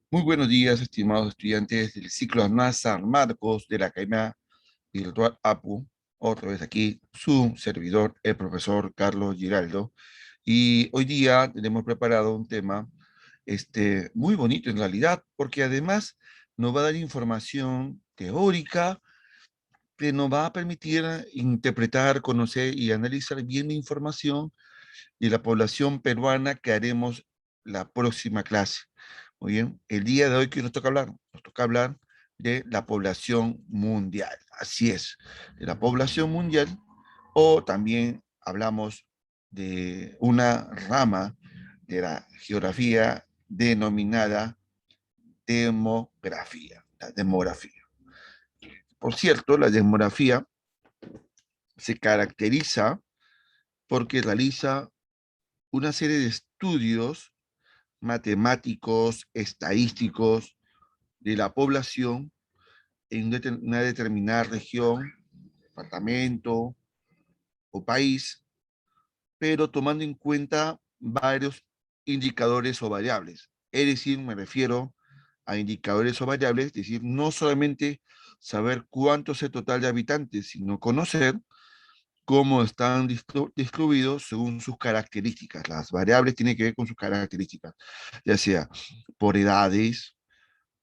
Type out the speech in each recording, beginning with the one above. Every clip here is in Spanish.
Muy buenos días, estimados estudiantes del ciclo ANMAS San Marcos de la Academia Virtual APU. Otra vez aquí, su servidor, el profesor Carlos Giraldo. Y hoy día tenemos preparado un tema muy bonito en realidad, porque además nos va a dar información teórica que nos va a permitir interpretar, conocer y analizar bien la información de la población peruana que haremos la próxima clase. Muy bien, el día de hoy, ¿qué nos toca hablar? Nos toca hablar de la población mundial. Así es, de la población mundial, o también hablamos de una rama de la geografía denominada demografía, la demografía. Por cierto, la demografía se caracteriza porque realiza una serie de estudios matemáticos, estadísticos de la población en una determinada región, departamento o país, pero tomando en cuenta varios indicadores o variables. Es decir, me refiero a indicadores o variables, es decir, no solamente saber cuánto es el total de habitantes, sino conocer cómo están distribuidos según sus características. Las variables tienen que ver con sus características, ya sea por edades,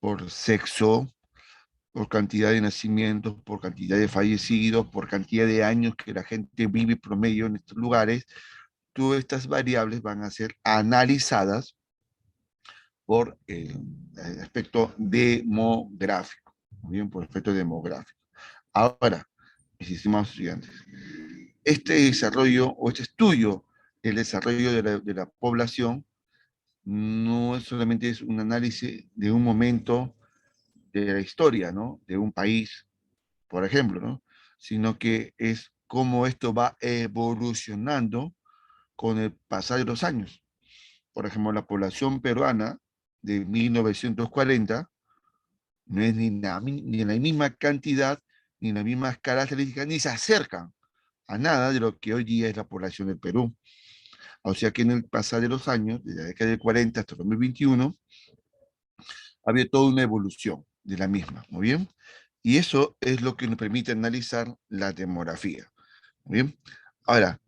por sexo, por cantidad de nacimientos, por cantidad de fallecidos, por cantidad de años que la gente vive promedio en estos lugares. Todas estas variables van a ser analizadas por el aspecto demográfico, muy bien, por el aspecto demográfico. Ahora, mis estimados estudiantes, este desarrollo o este estudio del desarrollo de la población no es solamente es un análisis de un momento de la historia, ¿no? De un país, por ejemplo, ¿no? Sino que es cómo esto va evolucionando con el pasar de los años. Por ejemplo, la población peruana de 1940 no es ni la misma cantidad, ni las mismas características, ni se acercan a nada de lo que hoy día es la población del Perú. O sea que en el pasar de los años, desde la década del 40 hasta 2021, había toda una evolución de la misma, ¿muy bien? Y eso es lo que nos permite analizar la demografía, ¿muy bien? Ahora,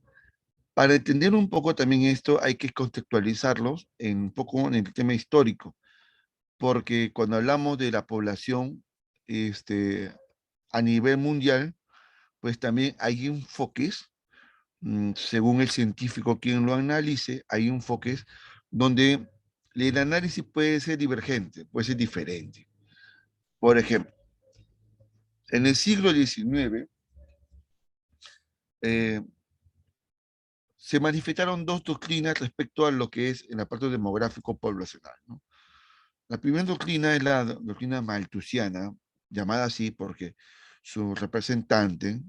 para entender un poco también esto, hay que contextualizarlos en un poco en el tema histórico, porque cuando hablamos de la población a nivel mundial, pues también hay enfoques, según el científico quien lo analice, hay enfoques donde el análisis puede ser divergente, puede ser diferente. Por ejemplo, en el siglo XIX eh, se manifestaron dos doctrinas respecto a lo que es en la parte demográfico poblacional, ¿no? La primera doctrina es la doctrina malthusiana, llamada así porque su representante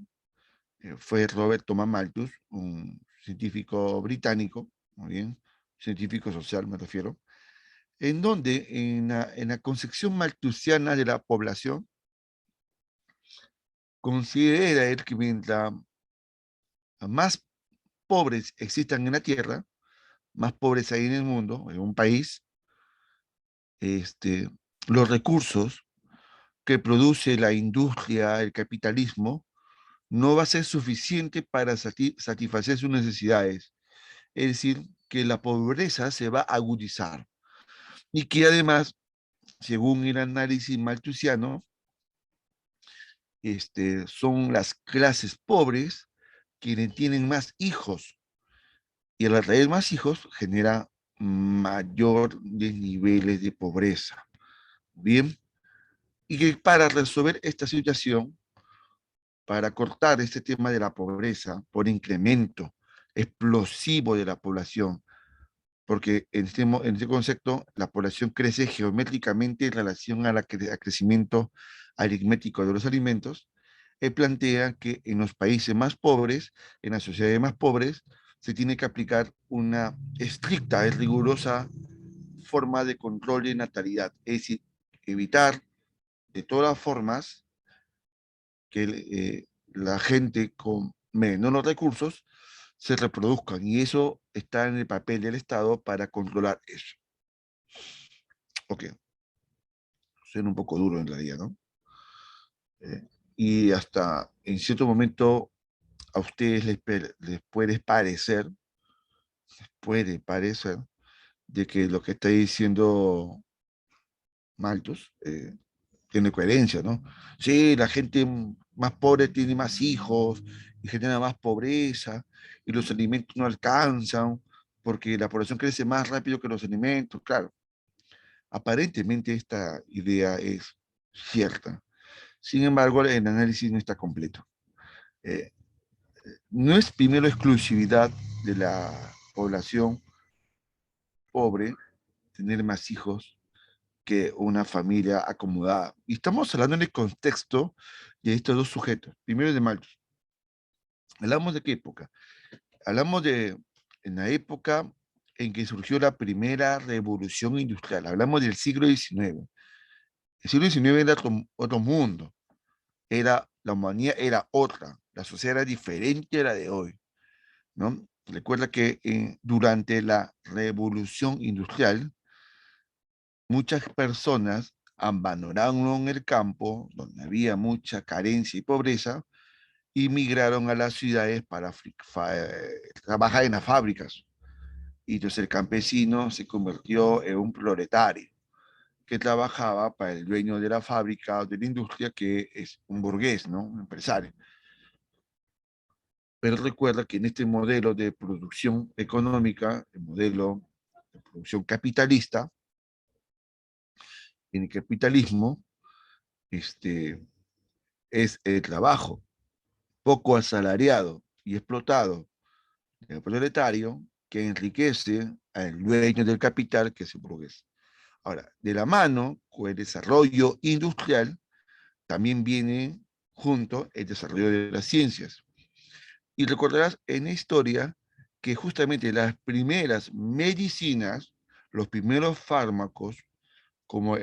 fue Robert Thomas Malthus, un científico británico, muy bien, científico social me refiero, en donde en la concepción malthusiana de la población, considera él que mientras más pobres existan en la Tierra, más pobres hay en el mundo, en un país, este, los recursos que produce la industria, el capitalismo, no va a ser suficiente para satisfacer sus necesidades. Es decir, que la pobreza se va a agudizar y que además, según el análisis malthusiano, son las clases pobres quienes tienen más hijos y al atraer más hijos genera mayor niveles de pobreza. Bien, y que para resolver esta situación, para cortar este tema de la pobreza por incremento explosivo de la población, porque en este concepto la población crece geométricamente en relación a al crecimiento aritmético de los alimentos, él plantea que en los países más pobres, en las sociedades más pobres, se tiene que aplicar una estricta y rigurosa forma de control de natalidad, es decir, evitar de todas formas que la gente con menos recursos se reproduzcan y eso está en el papel del Estado para controlar eso. Ok. suena un poco duro en realidad, ¿no? Eh, y hasta en cierto momento a ustedes les puede parecer de que lo que está diciendo Malthus tiene coherencia, ¿no? Sí, la gente más pobre tiene más hijos y genera más pobreza y los alimentos no alcanzan porque la población crece más rápido que los alimentos. Claro, aparentemente esta idea es cierta. Sin embargo, el análisis no está completo. Eh, no es primero exclusividad de la población pobre tener más hijos que una familia acomodada. Y estamos hablando en el contexto de estos dos sujetos. Primero de Malthus. ¿Hablamos de qué época? Hablamos de en la época en que surgió la primera revolución industrial. Hablamos del siglo XIX. El siglo XIX era otro mundo. La humanidad era otra. La sociedad era diferente a la de hoy, ¿no? Recuerda que durante la revolución industrial, muchas personas abandonaron el campo, donde había mucha carencia y pobreza, y migraron a las ciudades para trabajar en las fábricas. Y entonces el campesino se convirtió en un proletario que trabajaba para el dueño de la fábrica o de la industria, que es un burgués, ¿no? Un empresario. Pero recuerda que en este modelo de producción económica, el modelo de producción capitalista, en el capitalismo, este, es el trabajo poco asalariado y explotado del proletario que enriquece al dueño del capital, que es el burgués. Ahora, de la mano con el desarrollo industrial, también viene junto el desarrollo de las ciencias. Y recordarás en la historia que justamente las primeras medicinas, los primeros fármacos, como el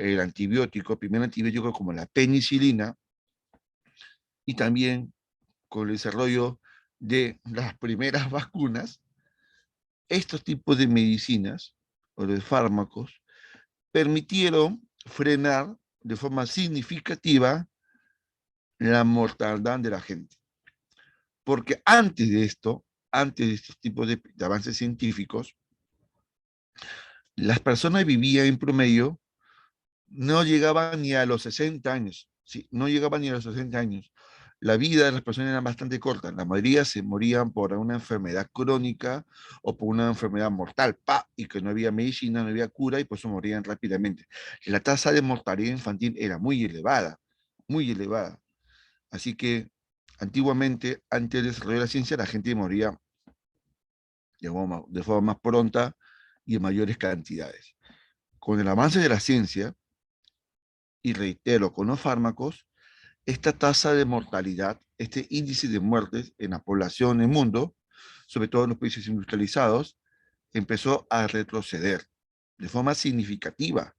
primer antibiótico como la penicilina, y también con el desarrollo de las primeras vacunas, estos tipos de medicinas o de fármacos permitieron frenar de forma significativa la mortalidad de la gente. Porque antes de estos tipos de avances científicos, las personas vivían en promedio, no llegaban ni a los 60 años, ¿sí? No llegaban ni a los 60 años. La vida de las personas era bastante corta, la mayoría se morían por una enfermedad crónica o por una enfermedad mortal, y que no había medicina, no había cura y por eso morían rápidamente. La tasa de mortalidad infantil era muy elevada, muy elevada. Así que antiguamente, antes del desarrollo de la ciencia, la gente moría de forma más pronta y en mayores cantidades. Con el avance de la ciencia, y reitero, con los fármacos, esta tasa de mortalidad, este índice de muertes en la población en el mundo, sobre todo en los países industrializados, empezó a retroceder de forma significativa,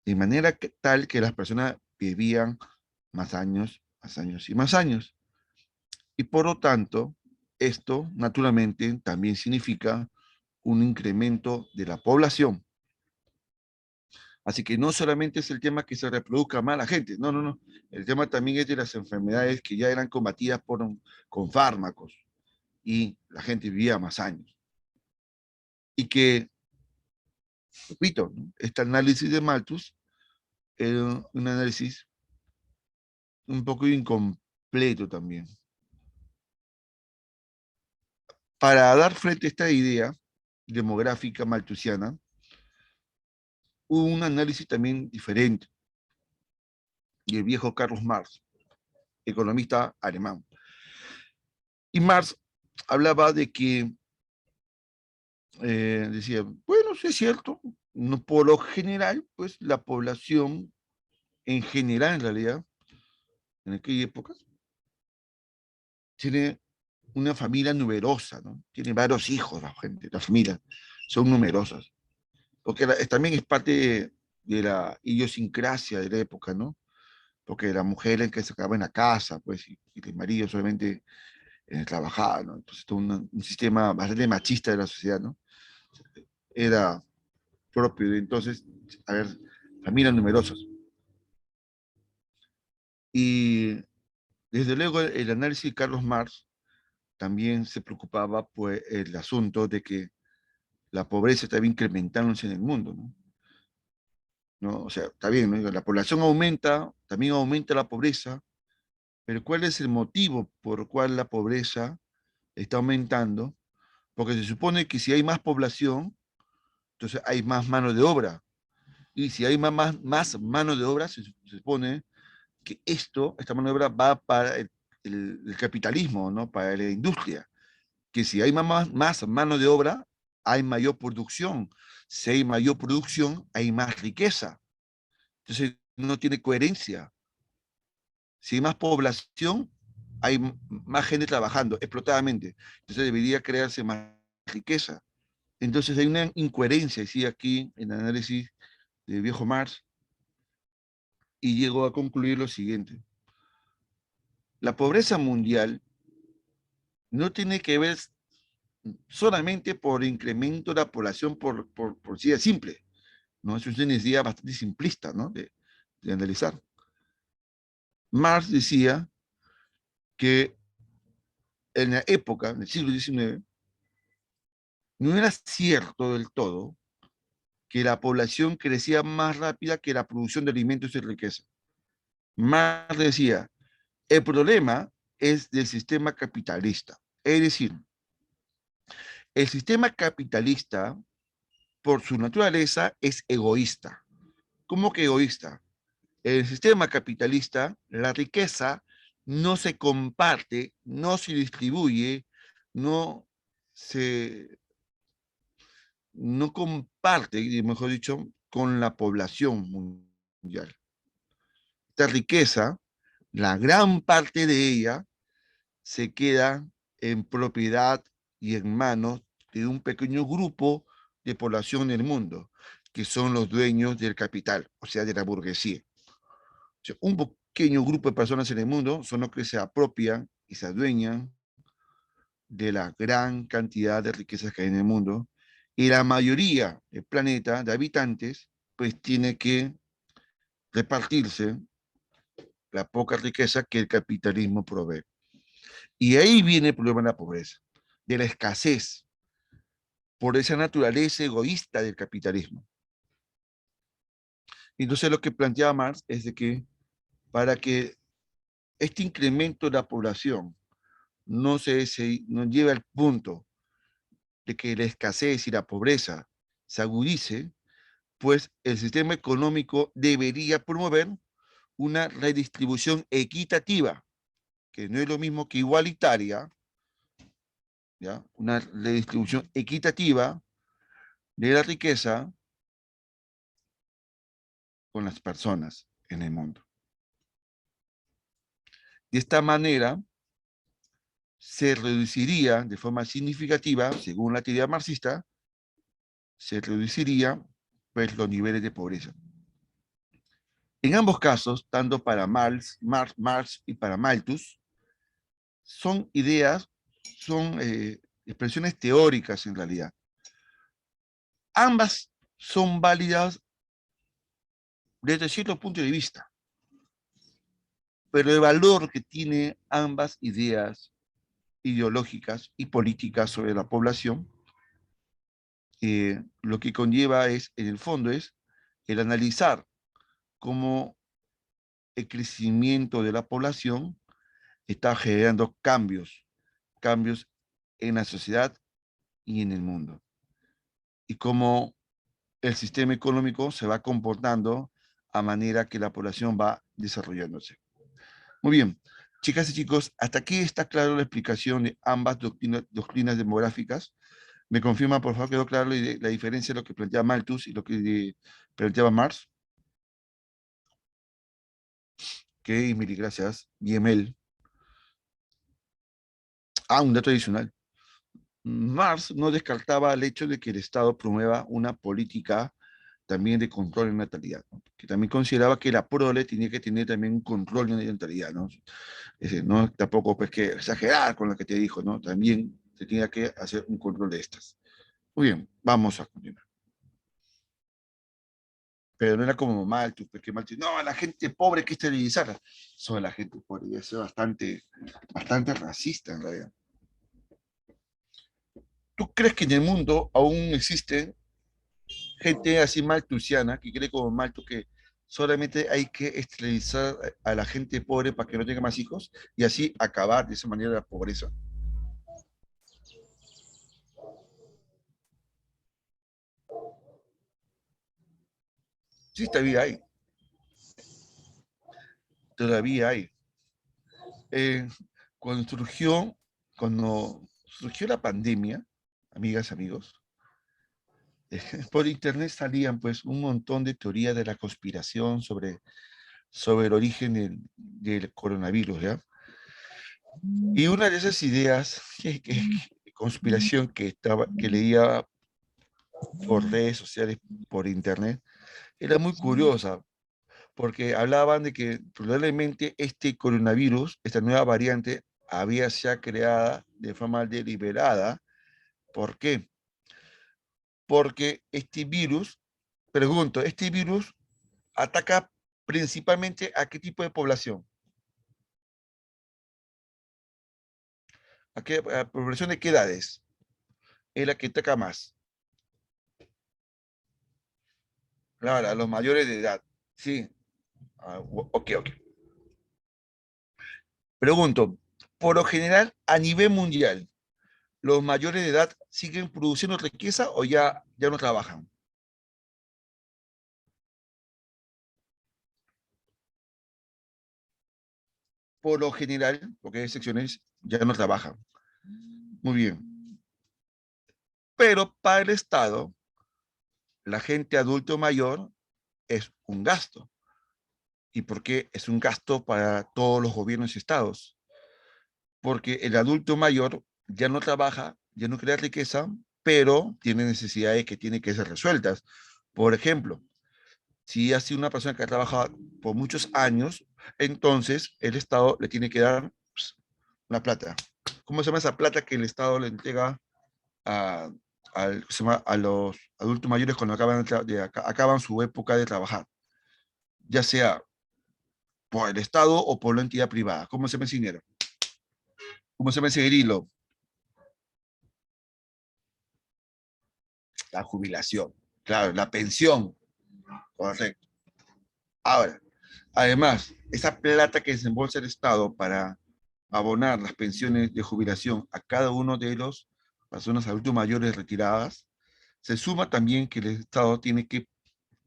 de manera tal que las personas vivían más años, más años y más años. Y por lo tanto, esto naturalmente también significa un incremento de la población. Así que no solamente es el tema que se reproduzca más la gente, no, no, no. El tema también es de las enfermedades que ya eran combatidas con fármacos y la gente vivía más años. Y que, repito, ¿no? Este análisis de Malthus era un análisis un poco incompleto también. Para dar frente a esta idea demográfica malthusiana, hubo un análisis también diferente, y el viejo Carlos Marx, economista alemán. Y Marx hablaba de que, decía, bueno, sí es cierto, no, por lo general, pues la población en general, en realidad, en aquella época, tiene una familia numerosa, ¿no? Tiene varios hijos la gente, las familias son numerosas, porque también es parte de la idiosincrasia de la época, ¿no? Porque la mujer en que se acaba en la casa, pues, y el marido solamente trabajaba, ¿no? Entonces, todo un sistema bastante machista de la sociedad, ¿no? Era propio de entonces, a ver, familias numerosas. Y desde luego el análisis de Carlos Marx también se preocupaba por el asunto de que la pobreza estaba incrementándose en el mundo, ¿no? ¿No? O sea, está bien, ¿no? La población aumenta, también aumenta la pobreza, pero ¿cuál es el motivo por el cual la pobreza está aumentando? Porque se supone que si hay más población, entonces hay más mano de obra. Y si hay más mano de obra, se supone que esta mano de obra va para el capitalismo, ¿no? Para la industria. Que si hay más mano de obra, hay mayor producción. Si hay mayor producción, hay más riqueza. Entonces no tiene coherencia. Si hay más población, hay más gente trabajando explotadamente. Entonces debería crearse más riqueza. Entonces hay una incoherencia, decía aquí en el análisis de viejo Marx, y llegó a concluir lo siguiente. La pobreza mundial no tiene que ver solamente por incremento de la población por sí es simple, ¿no? Eso es una idea bastante simplista, ¿no? De analizar. Marx decía que en la época, en el siglo XIX, no era cierto del todo que la población crecía más rápida que la producción de alimentos y riqueza. Marx decía, el problema es del sistema capitalista. Es decir, el sistema capitalista, por su naturaleza, es egoísta. ¿Cómo que egoísta? En el sistema capitalista, la riqueza no se comparte, no se distribuye, no se no comparte, mejor dicho, con la población mundial. Esta riqueza, la gran parte de ella, se queda en propiedad y en manos de un pequeño grupo de población del mundo, que son los dueños del capital, o sea, de la burguesía. O sea, un pequeño grupo de personas en el mundo son los que se apropian y se adueñan de la gran cantidad de riquezas que hay en el mundo, y la mayoría del planeta de habitantes, pues tiene que repartirse la poca riqueza que el capitalismo provee. Y ahí viene el problema de la pobreza, de la escasez, por esa naturaleza egoísta del capitalismo. Entonces lo que planteaba Marx es de que para que este incremento de la población no lleve al punto de que la escasez y la pobreza se agudice, pues el sistema económico debería promover una redistribución equitativa, que no es lo mismo que igualitaria, ¿ya? Una redistribución equitativa de la riqueza con las personas en el mundo. De esta manera, se reduciría de forma significativa, según la teoría marxista, se reduciría pues, los niveles de pobreza. En ambos casos, tanto para Marx y para Malthus, son ideas, son expresiones teóricas en realidad. Ambas son válidas desde cierto punto de vista, pero el valor que tiene ambas ideas ideológicas y políticas sobre la población, lo que conlleva es, en el fondo, es el analizar cómo el crecimiento de la población está generando cambios en la sociedad y en el mundo. Y cómo el sistema económico se va comportando a manera que la población va desarrollándose. Muy bien, chicas y chicos, hasta aquí está claro la explicación de ambas doctrinas demográficas. ¿Me confirma, por favor, quedó claro la diferencia de lo que planteaba Malthus y lo que planteaba Marx? Ok, mil gracias. Yemel. Ah, un dato adicional. Marx no descartaba el hecho de que el Estado promueva una política también de control de natalidad, ¿no? Que también consideraba que la prole tenía que tener también un control de natalidad, ¿no? Es decir, no tampoco pues que exagerar con lo que te dijo, ¿no? También se tenía que hacer un control de estas. Muy bien, vamos a continuar. pero no era como Malthus, porque Malthus, no, a la gente pobre que esterilizarla. Sobre la gente pobre, y eso es bastante racista en realidad. ¿Tú crees que en el mundo aún existe gente así malthusiana, que cree como Malthus que solamente hay que esterilizar a la gente pobre para que no tenga más hijos y así acabar de esa manera la pobreza? Sí, todavía hay. Eh, cuando surgió, cuando surgió la pandemia, amigas, amigos, por internet salían pues un montón de teorías de la conspiración sobre el origen del coronavirus, ¿ya? Y una de esas ideas de conspiración que leía por redes sociales, por internet, era muy curiosa, porque hablaban de que probablemente este coronavirus, esta nueva variante, había sido creada de forma deliberada. ¿Por qué? Porque este virus, pregunto, ¿este virus ataca principalmente a qué tipo de población? ¿A población de qué edades? Es la que ataca más. Claro, a los mayores de edad. Sí. Ok, ok. Pregunto, por lo general, a nivel mundial, ¿los mayores de edad siguen produciendo riqueza o ya no trabajan? Por lo general, porque hay excepciones, ya no trabajan. Muy bien. Pero para el Estado, la gente adulto mayor es un gasto. ¿Y por qué es un gasto para todos los gobiernos y estados? Porque el adulto mayor ya no trabaja, ya no crea riqueza, pero tiene necesidades que tienen que ser resueltas. Por ejemplo, si ha sido una persona que ha trabajado por muchos años, entonces el Estado le tiene que dar una plata. ¿Cómo se llama esa plata que el Estado le entrega a, a los adultos mayores cuando acaban su época de trabajar? Ya sea por el Estado o por la entidad privada. ¿Cómo se llama ese dinero? ¿Cómo se llama ese grilo? La jubilación. Claro, la pensión. Correcto. Ahora, además, esa plata que desembolsa el Estado para abonar las pensiones de jubilación a cada uno de los personas adultos mayores retiradas, se suma también que el Estado tiene que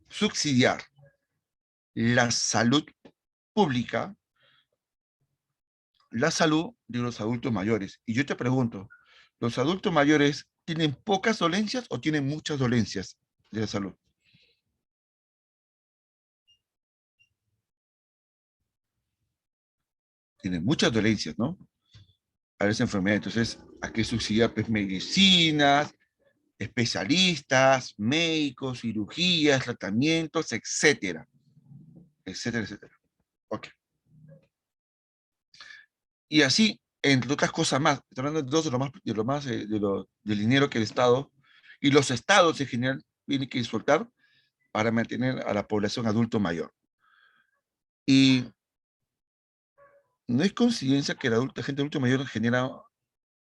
subsidiar la salud pública, la salud de los adultos mayores. Y yo te pregunto, ¿los adultos mayores tienen pocas dolencias o tienen muchas dolencias de la salud? Tienen muchas dolencias, ¿no? A esa enfermedad. Entonces, hay que subsidiar pues, medicinas, especialistas, médicos, cirugías, tratamientos, etcétera, etcétera, etcétera. Ok. Y así, entre otras cosas más, estoy hablando de dos del dinero que el Estado y los estados en general tienen que soltar para mantener a la población adulto mayor. Y no es coincidencia que la gente adulto mayor genera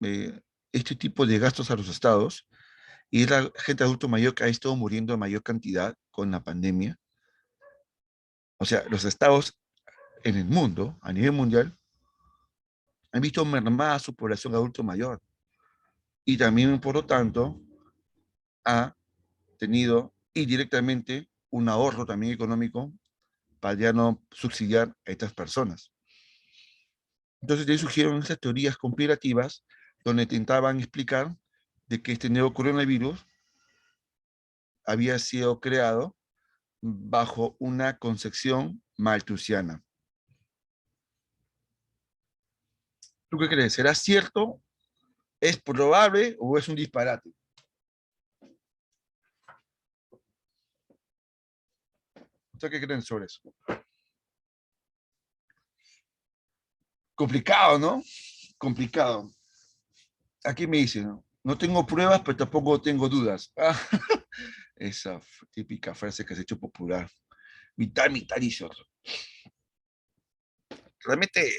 eh, este tipo de gastos a los estados y es la gente adulto mayor que ha estado muriendo en mayor cantidad con la pandemia. O sea, los estados en el mundo, a nivel mundial, han visto mermada su población adulto mayor y también, por lo tanto, ha tenido indirectamente un ahorro también económico para ya no subsidiar a estas personas. Entonces, de ahí surgieron esas teorías conspirativas donde intentaban explicar de que este nuevo coronavirus había sido creado bajo una concepción malthusiana. ¿Tú qué crees? ¿Será cierto? ¿Es probable o es un disparate? ¿Ustedes qué creen sobre eso? Complicado, ¿no? Complicado. Aquí me dicen, no, no tengo pruebas, pero tampoco tengo dudas. esa típica frase que se ha hecho popular, mitad, mitad y otro. Realmente,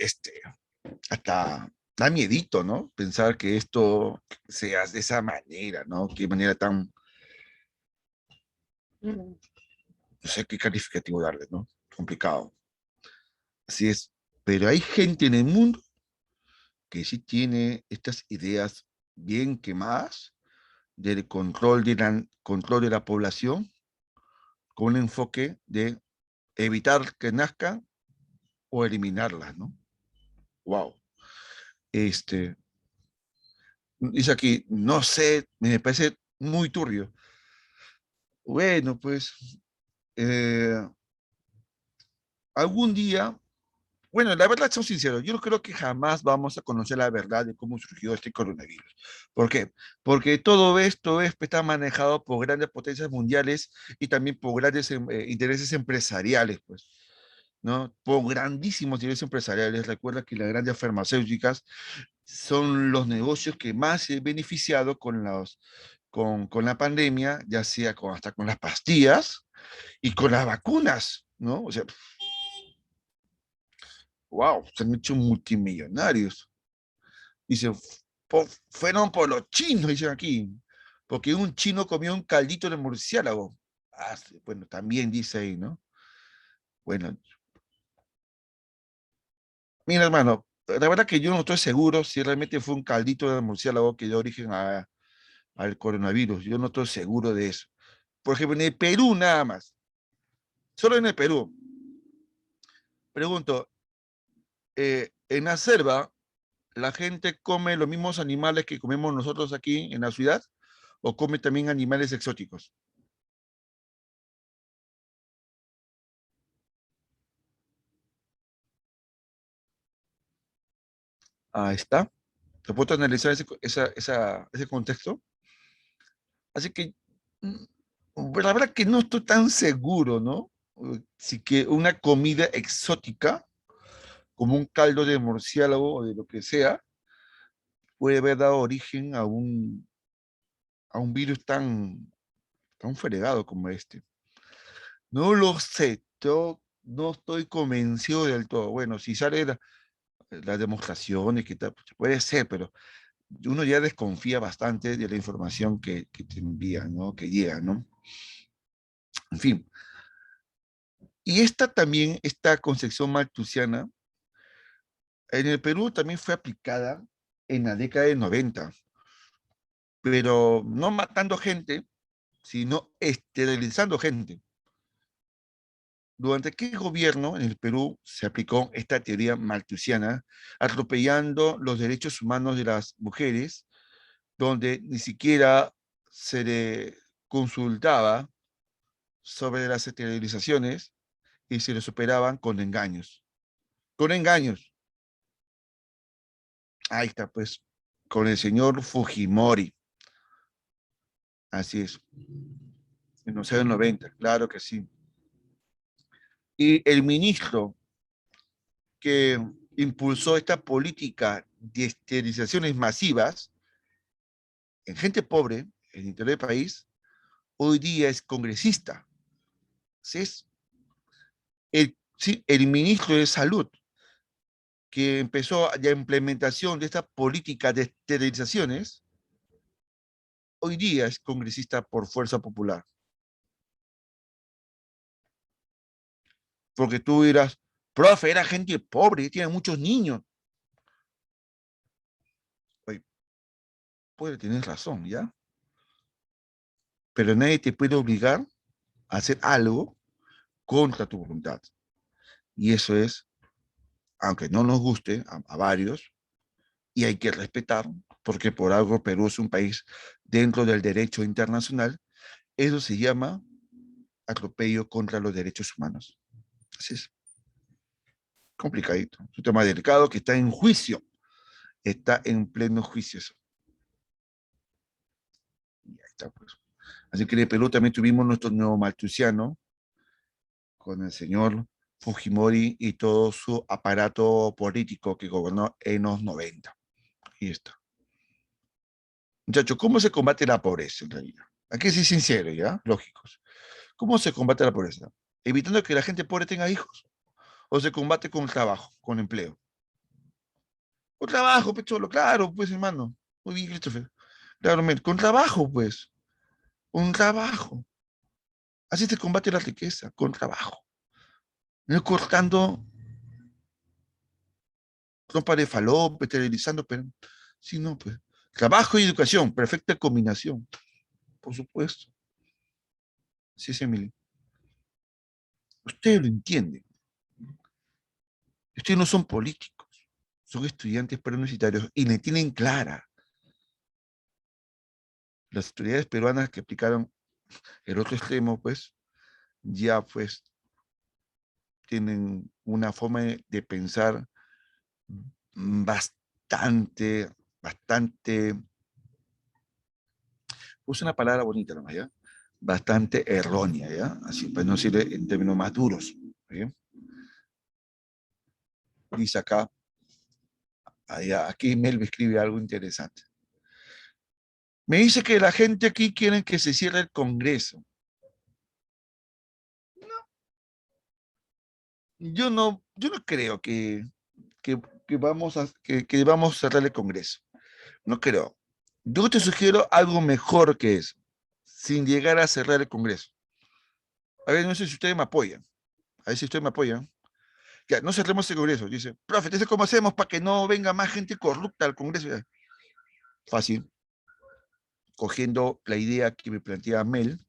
hasta da miedito, ¿no? Pensar que esto se hace de esa manera, ¿no? Qué manera tan, no sé qué calificativo darle, ¿no? Complicado. Así es. Pero hay gente en el mundo que sí tiene estas ideas bien quemadas del control de la población con un enfoque de evitar que nazcan o eliminarlas, ¿no? Wow. Este, dice aquí, no sé, me parece muy turbio. Bueno, pues eh, algún día, bueno, la verdad, soy sincero, yo no creo que jamás vamos a conocer la verdad de cómo surgió este coronavirus. ¿Por qué? Porque todo esto está manejado por grandes potencias mundiales y también por grandes intereses empresariales, pues. ¿No? Por grandísimos intereses empresariales. Recuerda que las grandes farmacéuticas son los negocios que más se han beneficiado con la pandemia, ya sea hasta con las pastillas y con las vacunas, ¿no? O sea, wow, se han hecho multimillonarios. Dice, fueron por los chinos, dicen aquí, porque un chino comió un caldito de murciélago. Ah, sí, bueno, también dice ahí, ¿no? Bueno, mira, hermano, la verdad que yo no estoy seguro si realmente fue un caldito de murciélago que dio origen al coronavirus. Yo no estoy seguro de eso. Por ejemplo, en el Perú nada más, solo en el Perú. Pregunto, en la selva, ¿la gente come los mismos animales que comemos nosotros aquí en la ciudad? ¿O come también animales exóticos? Ahí está. ¿Te puedo analizar ese contexto? Así que, la verdad que no estoy tan seguro, ¿no? Si que una comida exótica, como un caldo de murciélago o de lo que sea, puede haber dado origen a un virus tan fregado como este. No lo sé, yo no estoy convencido del todo. Bueno, si sale las demostraciones, que tal, pues, puede ser, pero uno ya desconfía bastante de la información que te envían, ¿no? Que llega, ¿no? En fin. Y esta también, esta concepción maltusiana, en el Perú también fue aplicada en la década de 90, pero no matando gente, sino esterilizando gente. ¿Durante qué gobierno en el Perú se aplicó esta teoría maltusiana, atropellando los derechos humanos de las mujeres, donde ni siquiera se le consultaba sobre las esterilizaciones y se le superaban con engaños? Con engaños. Ahí está, pues, con el señor Fujimori. Así es, en los años 90, claro que sí. Y el ministro que impulsó esta política de esterilizaciones masivas en gente pobre, en el interior del país, hoy día es congresista. ¿Sí? Es el ministro de Salud que empezó la implementación de esta política de esterilizaciones, hoy día es congresista por fuerza popular. Porque tú dirás, profe, era gente pobre, tiene muchos niños. Oye, puede tener razón, ¿ya? Pero nadie te puede obligar a hacer algo contra tu voluntad. Y eso es, aunque no nos guste a varios, y hay que respetar, porque por algo Perú es un país dentro del derecho internacional, eso se llama atropello contra los derechos humanos. Así es, complicadito. Es un tema delicado que está en juicio, está en pleno juicio eso. Y ahí está, pues. Así que en Perú también tuvimos nuestro nuevo maltusiano con el señor Fujimori y todo su aparato político que gobernó en los 90. Ahí está. Muchachos, ¿cómo se combate la pobreza en realidad? Hay que ser sincero, ¿ya? Lógicos. ¿Cómo se combate la pobreza? ¿Evitando que la gente pobre tenga hijos? ¿O se combate con trabajo, con empleo? Con trabajo, pecholo, claro, pues, hermano. Muy bien, Christopher. Claro, con trabajo, pues. Con trabajo. Así se combate la riqueza, con trabajo. No cortando trompa de falope, esterilizando, pero. Sí, no, pues. Trabajo y educación, perfecta combinación, por supuesto. Sí, es Emily. Ustedes lo entienden. Ustedes no son políticos. Son estudiantes preuniversitarios y le tienen clara. Las autoridades peruanas que aplicaron el otro extremo, pues, ya pues tienen una forma de pensar bastante, bastante, usa una palabra bonita nomás, ¿ya? Bastante errónea, ¿ya? Así, pues no decir en términos más duros, ¿ya? Dice acá, allá, aquí Mel me escribe algo interesante. Me dice que la gente aquí quiere que se cierre el Congreso. Yo no creo que, que vamos a cerrar el Congreso. No creo. Yo te sugiero algo mejor que eso, sin llegar a cerrar el Congreso. A ver, no sé si ustedes me apoyan. A ver si ustedes me apoyan. Ya, no cerremos el Congreso. Dice, profe, ¿entonces cómo hacemos para que no venga más gente corrupta al Congreso? Ya, fácil. Cogiendo la idea que me planteaba Mel,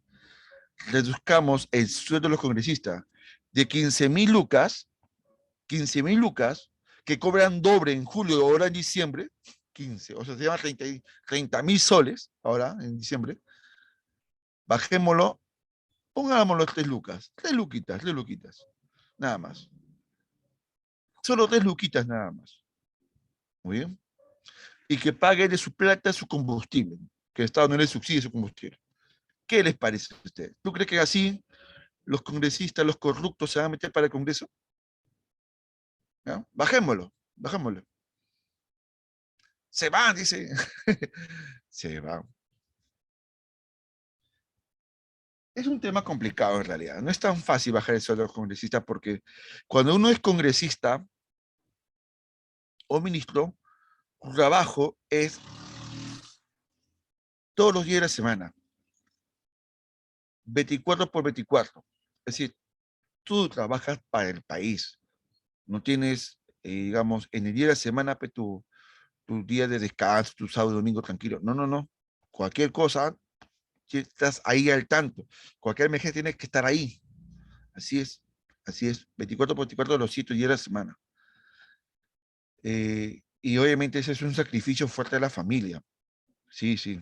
reduzcamos el sueldo de los congresistas de 15.000 lucas, 15.000 lucas, que cobran doble en julio, ahora en diciembre, 15, o sea, se llama 30.000 soles, ahora en diciembre, bajémoslo, pongámoslo 3 lucas, 3 luquitas, 3 luquitas, nada más. Solo 3 luquitas nada más. Muy bien. Y que pague de su plata su combustible, que el Estado no le subsidie su combustible. ¿Qué les parece a usted? ¿Tú crees que así los congresistas, los corruptos se van a meter para el Congreso? ¿Ya? Bajémoslo, bajémoslo. Se van, dice. Se van. Es un tema complicado en realidad. No es tan fácil bajar el sueldo de los congresistas porque cuando uno es congresista o ministro, su trabajo es todos los días de la semana, 24 por 24. Es decir, tú trabajas para el país. No tienes, digamos, en el día de la semana pues, tu día de descanso, tu sábado y domingo tranquilo. No, no, no. Cualquier cosa, si estás ahí al tanto. Cualquier emergencia tienes que estar ahí. Así es. Así es. 24 por 24 de los 7 días de la semana. Y obviamente ese es un sacrificio fuerte de la familia. Sí, sí.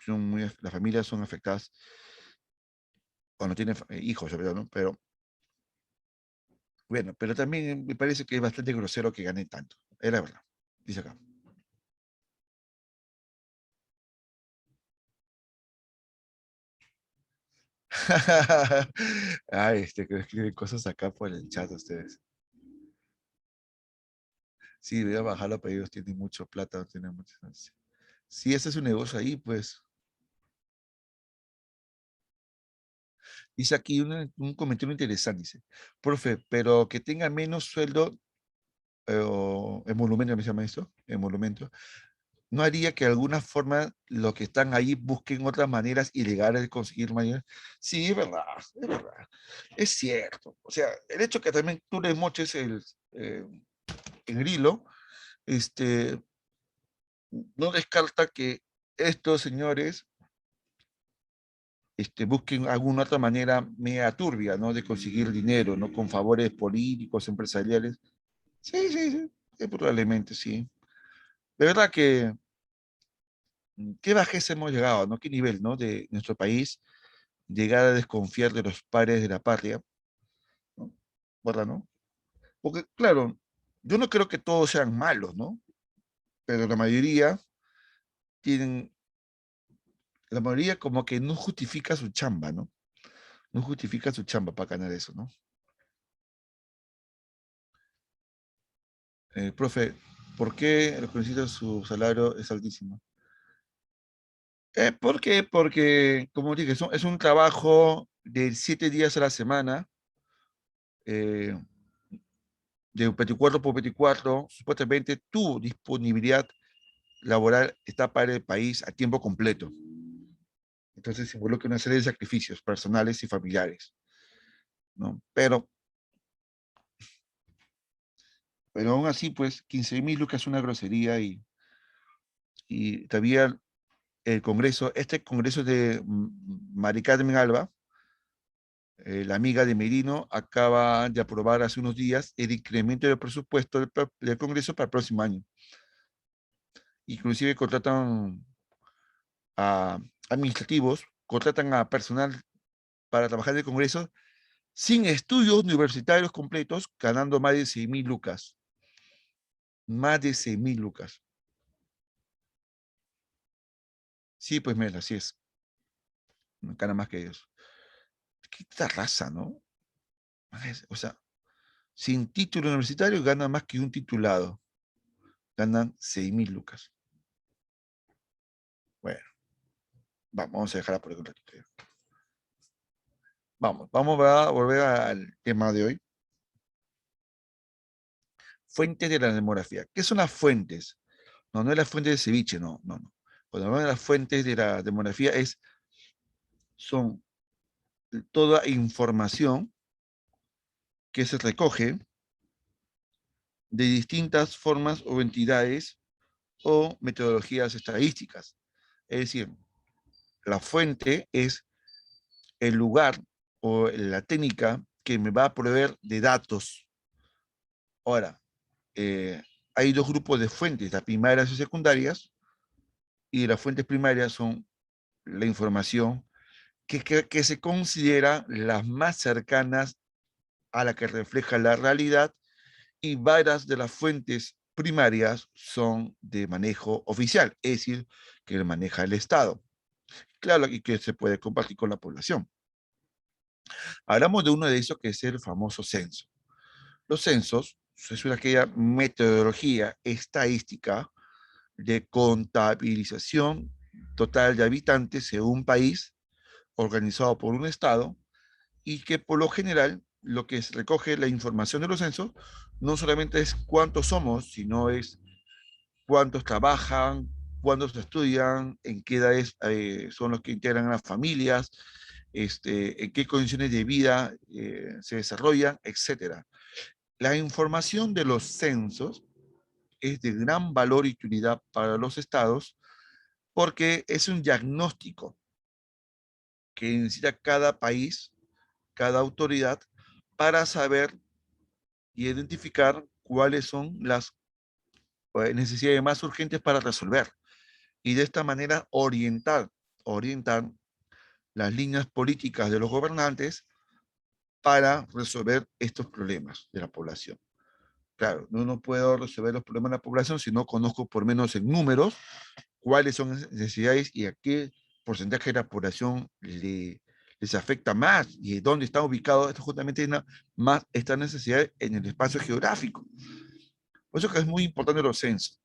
Las familias son afectadas cuando tienen hijos, ¿verdad? ¿No? Pero bueno, pero también me parece que es bastante grosero que gane tanto. Es la verdad. Dice acá. Ay, que escriben cosas acá por el chat ustedes. Sí, voy a bajarlo, pero ellos tienen mucho plata, tienen mucho. Sí, ese es un negocio ahí, pues. Dice aquí un comentario interesante, dice, profe, pero que tenga menos sueldo, o emolumento, ¿me se llama esto? Emolumento. ¿No haría que de alguna forma los que están ahí busquen otras maneras ilegales de conseguir mayores? Sí, es verdad, es verdad. Es cierto. O sea, el hecho que también tú le moches el hilo, este, no descarta que estos señores busquen alguna otra manera media turbia, ¿no? De conseguir dinero, ¿no? Con favores políticos, empresariales. Sí, sí, sí, probablemente sí. De verdad que qué bajeza hemos llegado, ¿no? Qué nivel, ¿no? De nuestro país llegar a desconfiar de los padres de la patria, ¿no? ¿Verdad, no? Porque, claro, yo no creo que todos sean malos, ¿no? Pero tienen, la mayoría como que no justifica su chamba, ¿no? No justifica su chamba para ganar eso, ¿no? Profe, ¿por qué los congresistas su salario es altísimo? ¿Por qué? Porque, como dije, es un trabajo de 7 días a la semana, eh, de 24 por 24. Supuestamente tu disponibilidad laboral está para el país a tiempo completo. Entonces involucra una serie de sacrificios personales y familiares, ¿no? Pero aún así, pues, 15.000 lucas es una grosería y todavía el Congreso, este Congreso de Mari Carmen Alba, la amiga de Merino, acaba de aprobar hace unos días el incremento del presupuesto del Congreso para el próximo año. Inclusive contratan a administrativos, contratan a personal para trabajar en el Congreso sin estudios universitarios completos, ganando más de 6.000 lucas. Más de 6.000 lucas. Sí, pues Mel, así es. No gana más que ellos. Qué esta raza, ¿no? O sea, sin título universitario gana más que un titulado. Ganan 6.000 lucas. Bueno, vamos a dejarla por un ratito. Vamos a volver al tema de hoy. Fuentes de la demografía. ¿Qué son las fuentes? No, no es la fuente de ceviche, no, no, no. Cuando hablamos de las fuentes de la demografía son toda información que se recoge de distintas formas o entidades o metodologías estadísticas. Es decir, la fuente es el lugar o la técnica que me va a proveer de datos. Ahora, hay dos grupos de fuentes, las primarias y secundarias, y las fuentes primarias son la información que se considera las más cercanas a la que refleja la realidad, y varias de las fuentes primarias son de manejo oficial, es decir, que maneja el Estado. Claro, y que se puede compartir con la población. Hablamos de uno de esos que es el famoso censo. Los censos es aquella metodología estadística de contabilización total de habitantes en un país organizado por un Estado, y que por lo general lo que recoge la información de los censos no solamente es cuántos somos, sino es cuántos trabajan, cuántos estudian, en qué edades son los que integran a las familias, en qué condiciones de vida se desarrollan, etcétera. La información de los censos es de gran valor y utilidad para los estados porque es un diagnóstico que necesita cada país, cada autoridad, para saber y identificar cuáles son las necesidades más urgentes para resolver. Y de esta manera orientar las líneas políticas de los gobernantes para resolver estos problemas de la población. Claro, no puedo resolver los problemas de la población si no conozco por menos en números cuáles son las necesidades y a qué porcentaje de la población les afecta más y dónde está ubicado esto, justamente más esta necesidad en el espacio geográfico. Por eso que es muy importante los censos.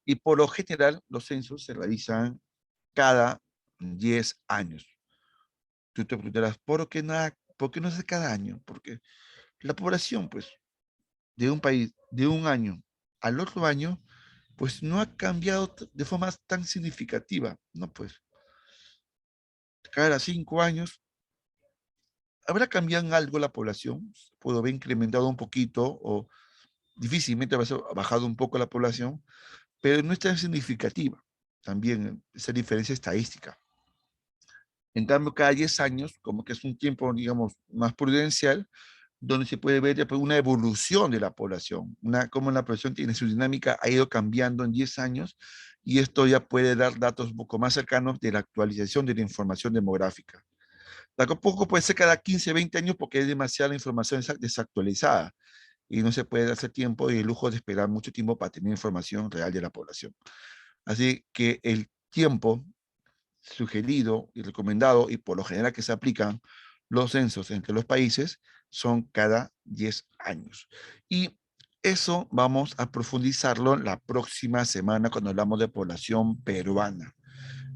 Y por lo general, los censos se realizan cada 10 años. Tú te preguntarás, ¿por qué no es cada año? Porque la población, pues, de un país, de un año al otro año, pues no ha cambiado de forma tan significativa, ¿no? Pues, cada 5 años, ¿habrá cambiado en algo la población? ¿Pudo haber incrementado un poquito o difícilmente habrá bajado un poco la población? Pero no es tan significativa también esa diferencia estadística. En cambio, cada 10 años, como que es un tiempo, digamos, más prudencial, donde se puede ver una evolución de la población, cómo la población tiene su dinámica, ha ido cambiando en 10 años, y esto ya puede dar datos un poco más cercanos de la actualización de la información demográfica. Tampoco puede ser cada 15, 20 años porque es demasiada información desactualizada y no se puede darse tiempo y el lujo de esperar mucho tiempo para tener información real de la población. Así que el tiempo sugerido y recomendado, y por lo general que se aplican los censos entre los países, son cada 10 años. Y eso vamos a profundizarlo la próxima semana cuando hablamos de población peruana.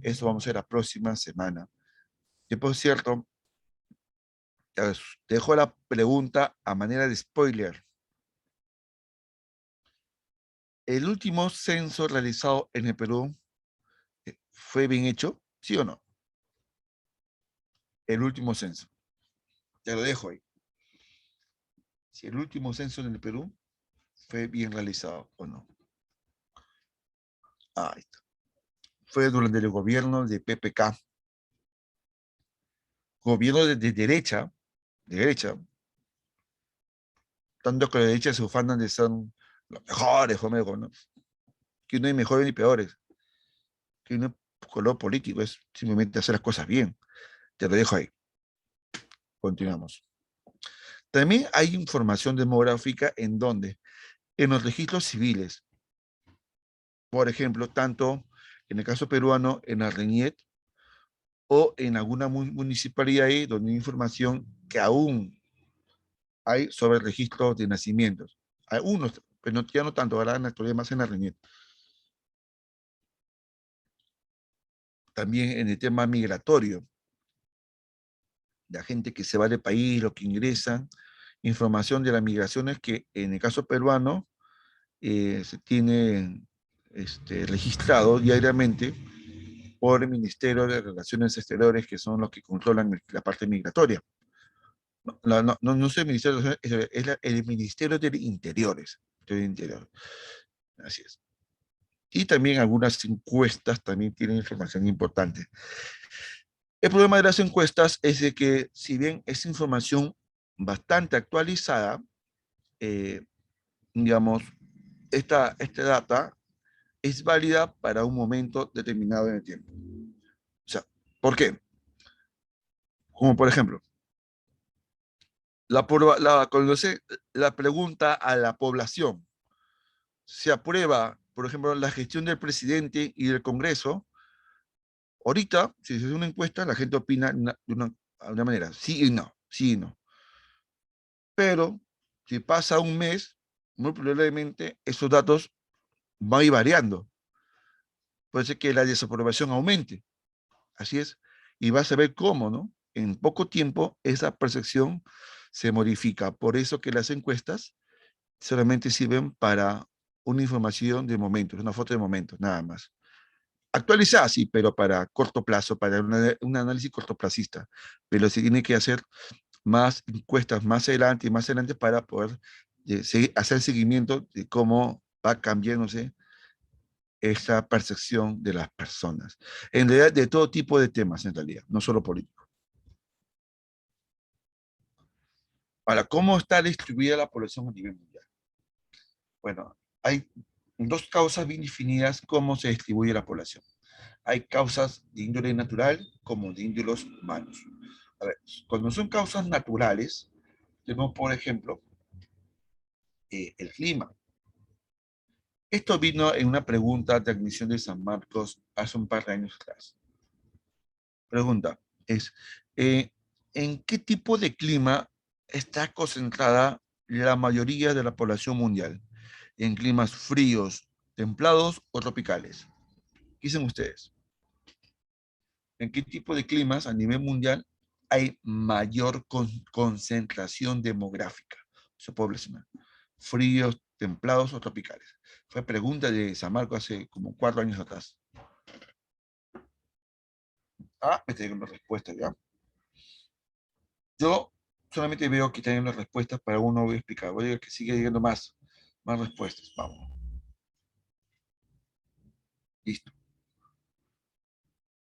Eso vamos a hacer la próxima semana. Y por cierto, te dejo la pregunta a manera de spoiler. ¿El último censo realizado en el Perú fue bien hecho? ¿Sí o no? El último censo. Te lo dejo ahí. Si el último censo en el Perú fue bien realizado o no. Ahí está. Fue durante el gobierno de PPK. Gobierno de derecha, tanto que la derecha se ufanan de ser los mejores, ¿no? Que no hay mejores ni peores, que no es color político, es simplemente hacer las cosas bien. Te lo dejo ahí. Continuamos. También hay información demográfica en donde, en los registros civiles, por ejemplo, tanto en el caso peruano, en la RENIET, o en alguna municipalidad ahí donde hay información que aún hay sobre registros de nacimientos. Hay unos, pero ya no tanto, ahora en la actualidad más en la RENIET. También en el tema migratorio, la gente que se va del país, los que ingresan, información de las migraciones que en el caso peruano se tiene registrado diariamente por el Ministerio de Relaciones Exteriores, que son los que controlan la parte migratoria. No es el Ministerio de Relaciones, es el Ministerio de Interiores. Del Interior. Así es. Y también algunas encuestas también tienen información importante. El problema de las encuestas es de que, si bien es información bastante actualizada, eh, digamos, esta data es válida para un momento determinado en el tiempo. O sea, ¿por qué? Como por ejemplo, cuando se la pregunta a la población, se aprueba, por ejemplo, la gestión del presidente y del Congreso, ahorita, si se hace una encuesta, la gente opina de una manera, sí y no, sí y no. Pero si pasa un mes, muy probablemente esos datos van a ir variando. Puede ser que la desaprobación aumente. Así es. Y vas a ver cómo, ¿no? En poco tiempo esa percepción se modifica. Por eso que las encuestas solamente sirven para una información de momentos, una foto de momentos, nada más. Actualizada, sí, pero para corto plazo, para un análisis cortoplacista. Pero se tiene que hacer más encuestas más adelante y más adelante para poder hacer seguimiento de cómo va cambiándose esa percepción de las personas. En realidad, de todo tipo de temas, en realidad, no solo políticos. Ahora, ¿cómo está distribuida la población a nivel mundial? Bueno, hay dos causas bien definidas cómo se distribuye la población. Hay causas de índole natural como de índoles humanos. A ver, cuando son causas naturales, tenemos, por ejemplo, el clima. Esto vino en una pregunta de admisión de San Marcos hace un par de años atrás. Pregunta es, ¿en qué tipo de clima está concentrada la mayoría de la población mundial? ¿En climas fríos, templados o tropicales? ¿Qué dicen ustedes? ¿En qué tipo de climas a nivel mundial hay mayor concentración demográfica, o sea, poblacional? ¿Fríos, templados o tropicales? Fue pregunta de San Marcos hace como 4 años atrás. Me tengo una respuesta ya. Yo solamente veo que tienen las respuestas, para uno voy a explicar. Voy a ver que sigue llegando más respuestas. Vamos. Listo.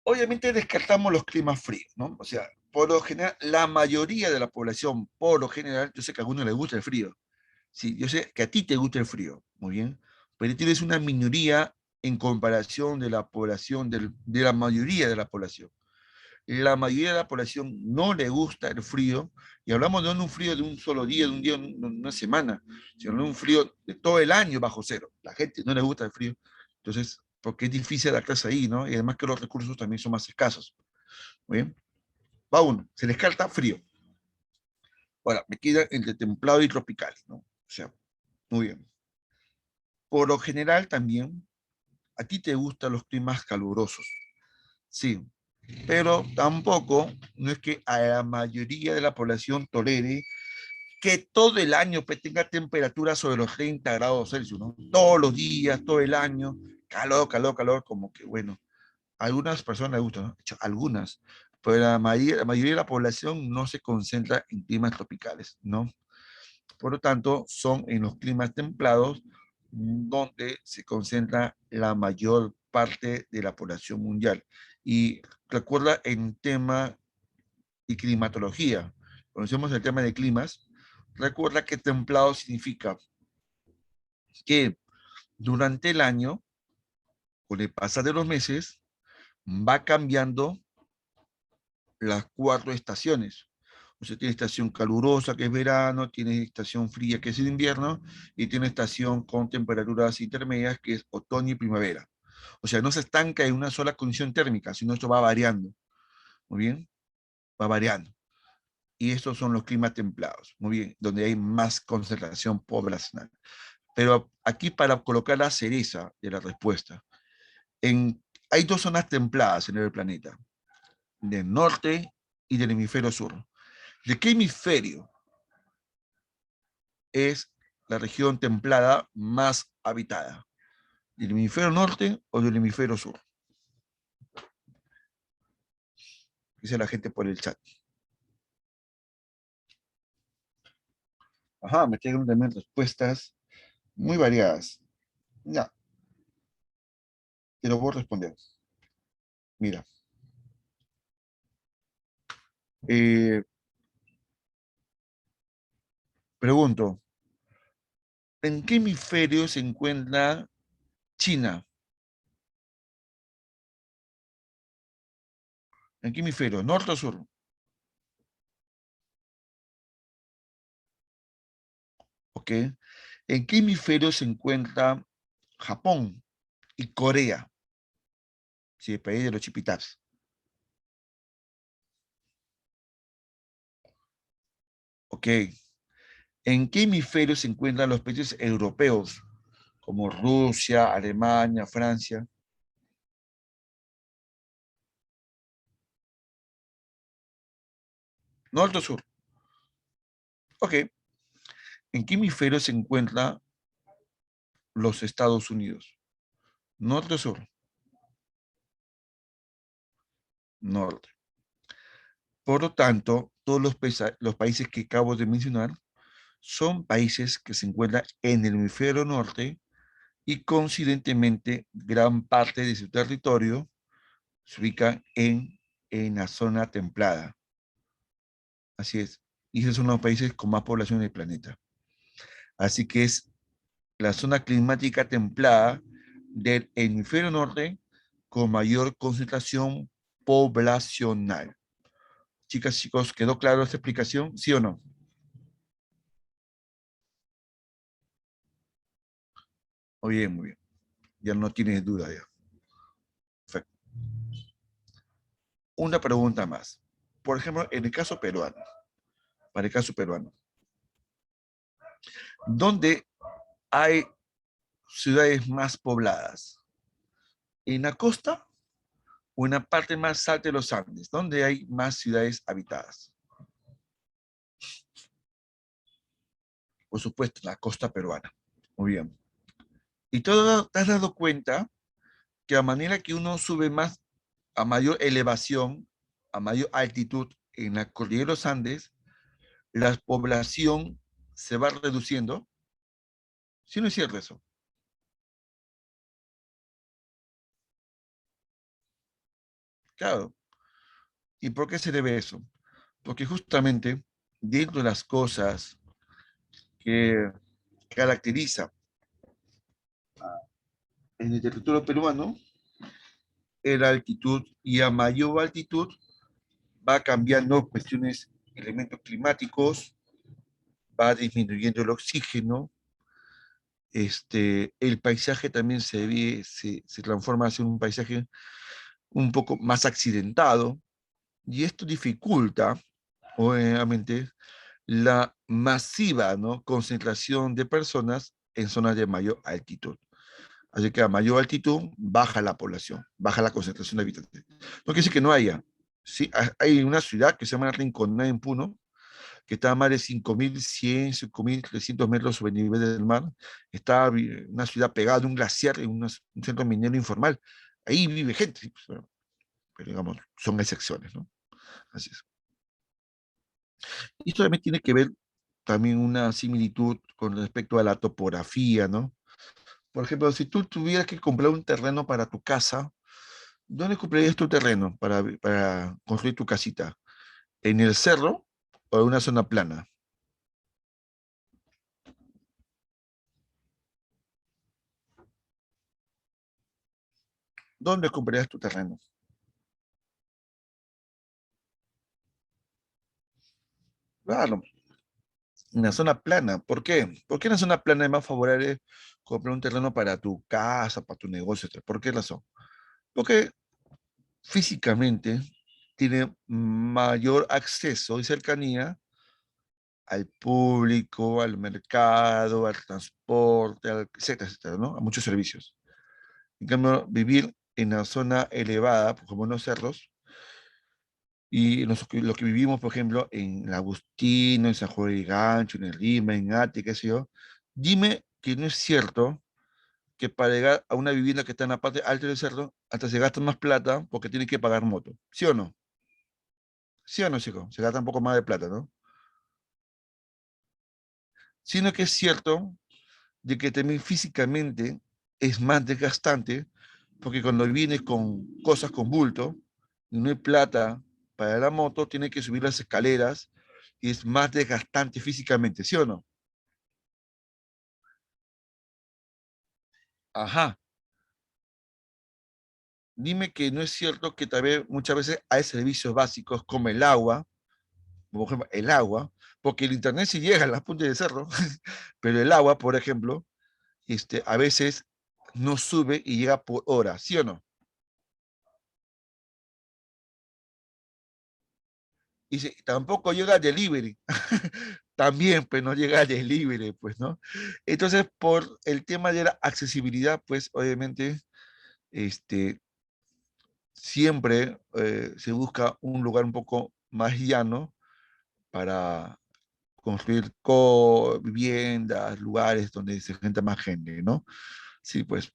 Obviamente descartamos los climas fríos, ¿no? O sea, por lo general, la mayoría de la población, por lo general, yo sé que a algunos les gusta el frío. Sí, yo sé que a ti te gusta el frío, muy bien. Pero tienes una minoría en comparación de la población, de la mayoría de la población. La mayoría de la población no le gusta el frío, y hablamos de un frío de un solo día, de un día, una semana, sino de un frío de todo el año bajo cero. La gente no le gusta el frío, entonces, porque es difícil adaptarse ahí, ¿no? Y además que los recursos también son más escasos. Muy bien, va uno, se descarta frío. Ahora, me queda entre templado y tropical, ¿no? O sea, muy bien. Por lo general también, a ti te gustan los climas calurosos. Sí, pero tampoco no es que a la mayoría de la población tolere que todo el año pues, tenga temperatura sobre los 30 grados Celsius, ¿no? Todos los días, todo el año, calor, calor, calor, como que bueno, a algunas personas les gusta, ¿no? De hecho, algunas, pero la mayoría de la población no se concentra en climas tropicales, ¿no? Por lo tanto, son en los climas templados donde se concentra la mayor parte de la población mundial. Y recuerda en tema y climatología, conocemos el tema de climas, recuerda que templado significa que durante el año, con el pasar de los meses, va cambiando las cuatro estaciones. O sea, tiene estación calurosa, que es verano, tiene estación fría, que es el invierno, y tiene estación con temperaturas intermedias, que es otoño y primavera. O sea, no se estanca en una sola condición térmica, sino esto va variando. Muy bien, va variando. Y estos son los climas templados, muy bien, donde hay más concentración poblacional. Pero aquí para colocar la cereza de la respuesta, hay dos zonas templadas en el planeta, del norte y del hemisferio sur. ¿De qué hemisferio es la región templada más habitada? ¿Del hemisferio norte o del hemisferio sur? Dice la gente por el chat. Ajá, me llegan también respuestas muy variadas. Ya, te lo voy a responder. Mira, eh, pregunto, ¿en qué hemisferio se encuentra China? ¿En qué hemisferio? ¿Norte o sur? ¿Ok? ¿En qué hemisferio se encuentra Japón y Corea? Sí, el país de los chipitas. ¿Ok? ¿En qué hemisferio se encuentran los países europeos, como Rusia, Alemania, Francia? ¿Norte o sur? Ok. ¿En qué hemisferio se encuentran los Estados Unidos? ¿Norte o sur? Norte. Por lo tanto, todos los países que acabo de mencionar son países que se encuentran en el hemisferio norte y coincidentemente gran parte de su territorio se ubica en la zona templada. Así es. Y esos son los países con más población en el planeta. Así que es la zona climática templada del hemisferio norte con mayor concentración poblacional. Chicas, chicos, ¿quedó claro esta explicación? ¿Sí o no? Muy bien, muy bien. Ya no tienes duda ya. Perfecto. Una pregunta más. Por ejemplo, en el caso peruano, para el caso peruano, ¿dónde hay ciudades más pobladas? ¿En la costa o en la parte más alta de los Andes? ¿Dónde hay más ciudades habitadas? Por supuesto, la costa peruana. Muy bien. ¿Y todo te has dado cuenta que a manera que uno sube más, a mayor elevación, a mayor altitud en la cordillera de los Andes, la población se va reduciendo? ¿Sí no es cierto eso? Claro. ¿Y por qué se debe eso? Porque justamente dentro de las cosas que caracteriza en el territorio peruano es la altitud, y a mayor altitud va cambiando cuestiones, elementos climáticos, va disminuyendo el oxígeno, el paisaje también se transforma hacia un paisaje un poco más accidentado, y esto dificulta, obviamente, la masiva, ¿no?, concentración de personas en zonas de mayor altitud. Así que a mayor altitud baja la población, baja la concentración de habitantes. No quiere decir que no haya. Sí, hay una ciudad que se llama Rinconada en Puno, que está a más de 5.100, 5.300 metros sobre el nivel del mar. Está una ciudad pegada a un glaciar, en un centro minero informal. Ahí vive gente, sí, pues, pero digamos, son excepciones, ¿no? Así es. Y esto también tiene que ver también una similitud con respecto a la topografía, ¿no? Por ejemplo, si tú tuvieras que comprar un terreno para tu casa, ¿dónde comprarías tu terreno para construir tu casita? ¿En el cerro o en una zona plana? ¿Dónde comprarías tu terreno? Claro, en la zona plana. ¿Por qué? ¿Por qué en la zona plana es más favorable comprar un terreno para tu casa, para tu negocio, etcétera? ¿Por qué razón? Porque físicamente tiene mayor acceso y cercanía al público, al mercado, al transporte, etcétera, etcétera, ¿no? A muchos servicios. En cambio, vivir en la zona elevada, como en los cerros, y lo que vivimos, por ejemplo, en el Agustino, en San Juan de Gancho, en el Lima, en Ate, qué sé yo, dime que no es cierto que para llegar a una vivienda que está en la parte alta del cerro, hasta se gasta más plata porque tiene que pagar moto. ¿Sí o no? ¿Sí o no, chico? Se gasta un poco más de plata, ¿no? Sino que es cierto de que también físicamente es más desgastante, porque cuando vienes con cosas con bulto y no hay plata para la moto, tiene que subir las escaleras y es más desgastante físicamente, ¿sí o no? Ajá. Dime que no es cierto que también muchas veces hay servicios básicos como el agua, por ejemplo, el agua, porque el internet sí llega a las puntas del cerro, pero el agua, por ejemplo, a veces no sube y llega por hora, ¿sí o no? Y si tampoco llega el delivery, también pues no llega el delivery, pues, ¿no? Entonces, por el tema de la accesibilidad, pues obviamente, este, siempre se busca un lugar un poco más llano para construir viviendas, lugares donde se gente más gente, ¿no? Sí, pues,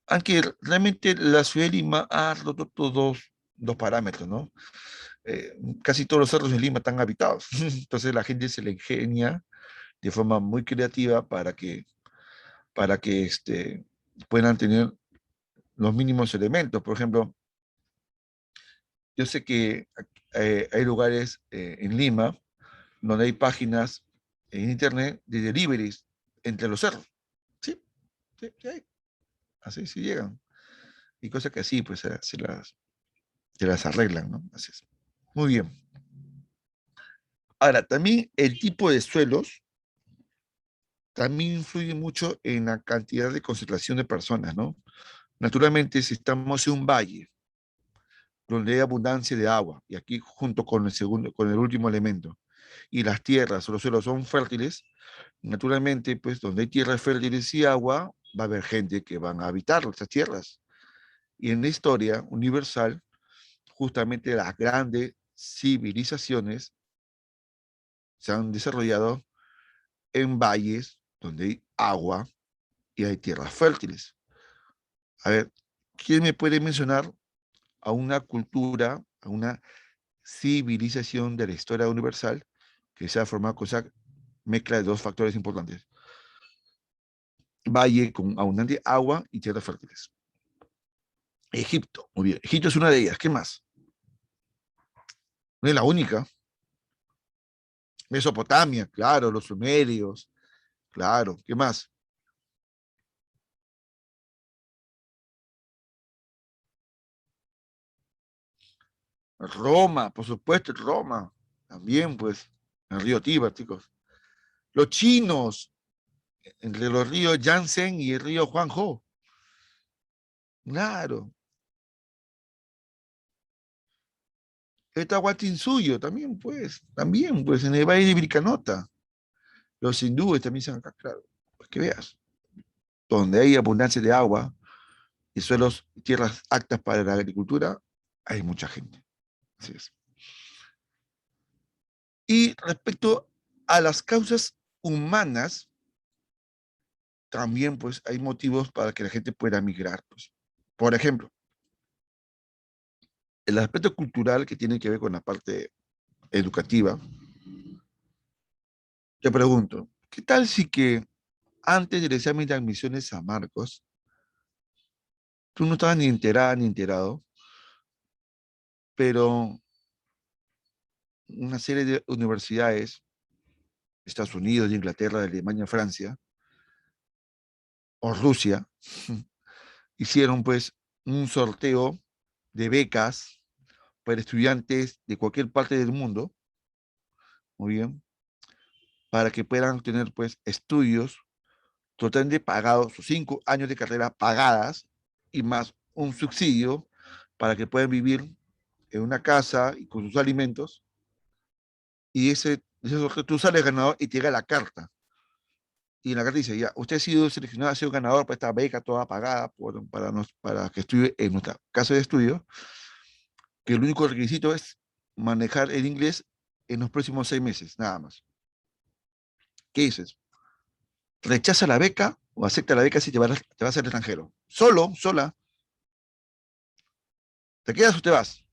aunque realmente la ciudad de Lima ha roto todos dos parámetros, ¿no? Casi todos los cerros en Lima están habitados. Entonces la gente se le ingenia de forma muy creativa para que puedan tener los mínimos elementos. Por ejemplo, yo sé que hay lugares en Lima donde hay páginas en internet de deliveries entre los cerros. Sí, sí, sí hay. Así sí llegan. Y cosas que así, pues, se las arreglan, ¿no? Así es. Muy bien. Ahora, también el tipo de suelos también influye mucho en la cantidad de concentración de personas, ¿no? Naturalmente, si estamos en un valle donde hay abundancia de agua, y aquí junto con el último elemento, y las tierras o los suelos son fértiles, naturalmente, pues donde hay tierras fértiles y agua, va a haber gente que van a habitar esas tierras. Y en la historia universal, justamente las grandes civilizaciones se han desarrollado en valles donde hay agua y hay tierras fértiles. A ver, ¿quién me puede mencionar a una cultura, a una civilización de la historia universal que se ha formado con esa mezcla de dos factores importantes? Valle con abundante agua y tierras fértiles. Egipto, muy bien. Egipto es una de ellas. ¿Qué más? No es la única. Mesopotamia, claro, los sumerios, claro. ¿Qué más? Roma, por supuesto, Roma. También, pues, el río Tíber, chicos. Los chinos, entre los ríos Yangtze y el río Huangho. Claro. El Tahuantinsuyo también, pues, en el Valle de Vilcanota. Los hindúes también se han acá, claro. Pues que veas. donde hay abundancia de agua y suelos, tierras aptas para la agricultura, hay mucha gente. Así es. Y respecto a las causas humanas, también pues hay motivos para que la gente pueda migrar. Pues. Por ejemplo, el aspecto cultural que tiene que ver con la parte educativa, te pregunto, ¿qué tal si que antes del examen de admisiones a Marcos, tú no estabas ni enterada ni enterado, pero una serie de universidades, Estados Unidos, de Inglaterra, de Alemania, Francia o Rusia, hicieron pues un sorteo de becas para estudiantes de cualquier parte del mundo, muy bien, para que puedan tener pues estudios totalmente pagados, sus 5 años de carrera pagadas y más un subsidio para que puedan vivir en una casa y con sus alimentos. Y ese sorteo tú sales ganador y te llega la carta. Y en la carta dice, ya, usted ha sido seleccionado, ha sido ganador para esta beca toda pagada para que estudie en nuestra casa de estudio, que el único requisito es manejar el inglés en los próximos 6 meses, nada más. ¿Qué dices? ¿Rechaza la beca o acepta la beca si te vas al extranjero? Solo, sola, ¿te quedas o te vas?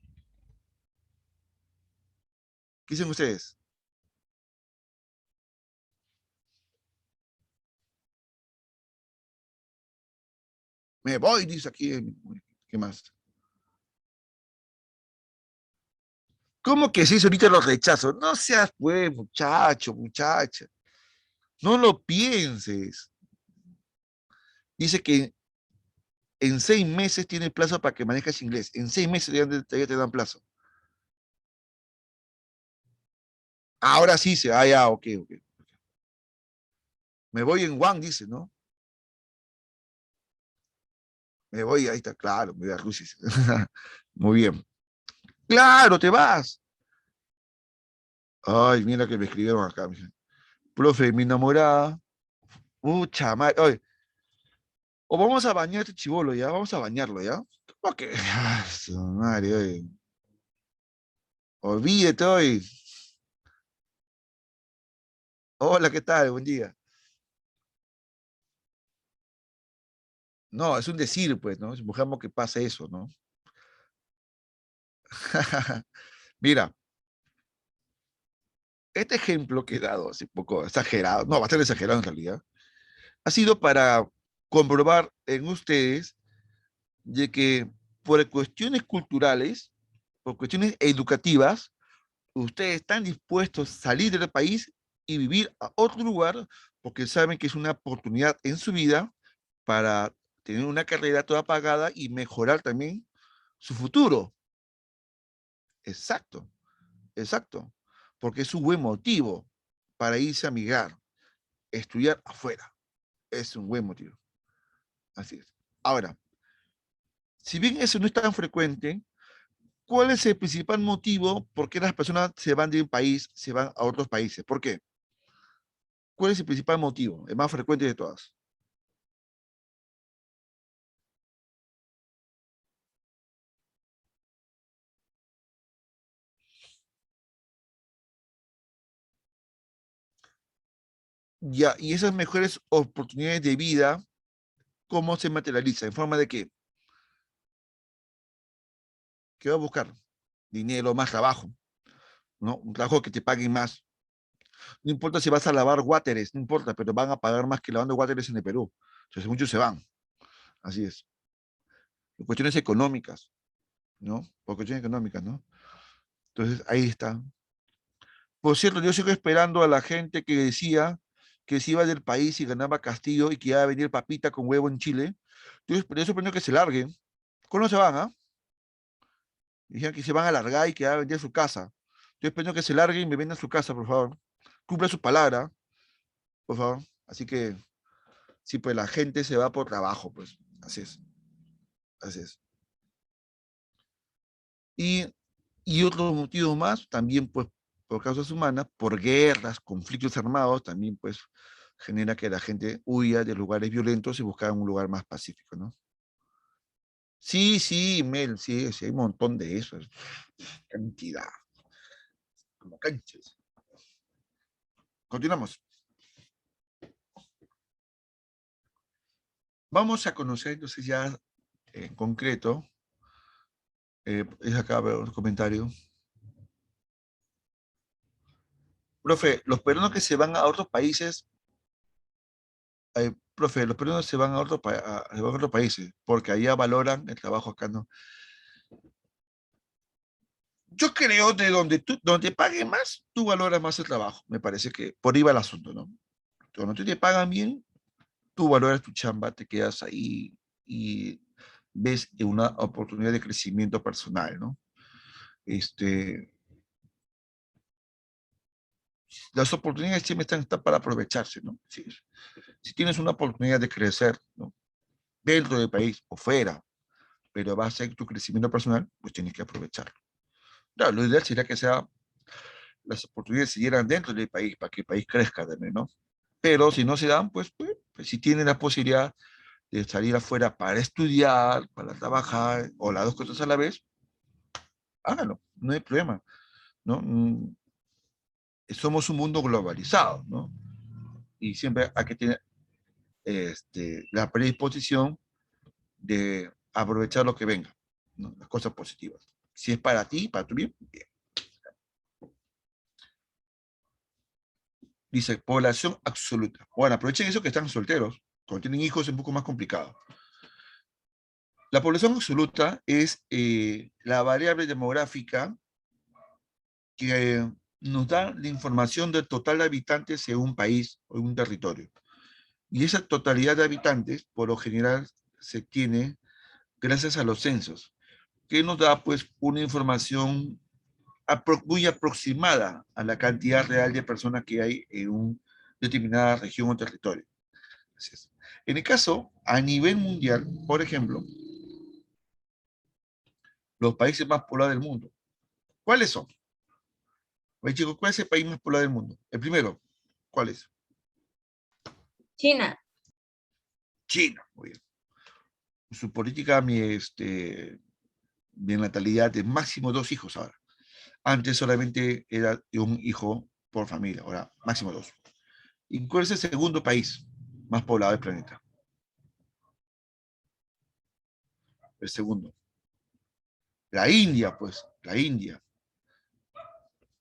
¿Qué dicen ustedes? Me voy, dice aquí. ¿Qué más? ¿Cómo que si ahorita lo rechazo? No seas, pues, muchacho, muchacha. No lo pienses. Dice que en 6 meses tiene plazo para que manejes inglés. En 6 meses ya te dan plazo. Ahora sí se, ya, ok, ok. Me voy en One, dice, ¿no? Me voy, ahí está, claro, me voy a Rusia. Muy bien. Claro, te vas. Ay, mira que me escribieron acá. Mija. Profe, mi enamorada. Mucha madre. Oye, o vamos a bañar a este chivolo, ¿ya? Vamos a bañarlo, ¿ya? ¿Cómo que? Ah, su madre, oye. Olvídate hoy. Hola, ¿qué tal? Buen día. No, es un decir, pues, ¿no? Supongamos que pasa eso, ¿no? Mira, este ejemplo que he dado, así un poco exagerado, no, bastante exagerado en realidad, ha sido para comprobar en ustedes de que por cuestiones culturales, por cuestiones educativas, ustedes están dispuestos a salir del país y vivir a otro lugar porque saben que es una oportunidad en su vida para tener una carrera toda pagada y mejorar también su futuro. Exacto, exacto. Porque es un buen motivo para irse a migrar, estudiar afuera. Es un buen motivo. Así es. Ahora, si bien eso no es tan frecuente, ¿cuál es el principal motivo por qué las personas se van de un país, se van a otros países? ¿Por qué? ¿Cuál es el principal motivo? El más frecuente de todas. Ya, y esas mejores oportunidades de vida, ¿cómo se materializa? ¿En forma de qué? ¿Qué va a buscar? Dinero, más trabajo, ¿no? Un trabajo que te paguen más. No importa si vas a lavar wateres, no importa, pero van a pagar más que lavando wateres en el Perú. Entonces muchos se van. Así es. Por cuestiones económicas, ¿no? Por cuestiones económicas, ¿no? Entonces ahí está. Por cierto, yo sigo esperando a la gente que decía que se iba del país y ganaba Castillo y que iba a venir papita con huevo en Chile. Yo sorprendo que se larguen. ¿Cómo no se van, ah? Dijeron que se van a largar y que va a vender su casa. Yo espero que se larguen y me vendan su casa, por favor. Cumpla su palabra, por favor. Así que, sí, pues la gente se va por trabajo, pues. Así es, así es. Y, y otros motivos más, también, pues, por causas humanas, por guerras, conflictos armados, también, pues, genera que la gente huya de lugares violentos y busque un lugar más pacífico, ¿no? Sí, sí, Mel, sí, sí, hay un montón de eso, cantidad, como canchas. Continuamos. Vamos a conocer entonces ya en concreto, es acá veo un comentario. Profe, los peruanos que se van a otros países, profe, los peruanos se van a, se van a otros países porque allá valoran el trabajo, acá no. Yo creo de donde paguen más, tú valoras más el trabajo. Me parece que por ahí va el asunto, ¿no? Cuando te pagan bien, tú valoras tu chamba, te quedas ahí y ves una oportunidad de crecimiento personal, ¿no? Este, las oportunidades siempre están para aprovecharse, ¿no? Si tienes una oportunidad de crecer, ¿no? Dentro del país o fuera, pero va a ser tu crecimiento personal, pues tienes que aprovecharlo. Claro, lo ideal sería que las oportunidades se dieran dentro del país para que el país crezca también, ¿no? Pero si no se dan, pues si tienen la posibilidad de salir afuera para estudiar, para trabajar, o las dos cosas a la vez, háganlo, no hay problema, ¿no? Somos un mundo globalizado, ¿no? Y siempre hay que tener la predisposición de aprovechar lo que venga, ¿no? Las cosas positivas. Si es para ti, para tu bien, bien. Dice, población absoluta. Bueno, aprovechen eso que están solteros. Cuando tienen hijos es un poco más complicado. La población absoluta es la variable demográfica que nos da la información del total de habitantes en un país o en un territorio. Y esa totalidad de habitantes, por lo general, se tiene gracias a los censos, que nos da pues una información muy aproximada a la cantidad real de personas que hay en una determinada región o territorio. Así es. En el caso, a nivel mundial, por ejemplo, los países más poblados del mundo, ¿cuáles son? Oye, chicos, ¿cuál es el país más poblado del mundo? El primero, ¿cuál es? China. China, muy bien. Su política, de natalidad de máximo 2 hijos ahora. Antes solamente era de un hijo por familia, ahora máximo 2. ¿Y cuál es el segundo país más poblado del planeta? El segundo. La India, pues, la India.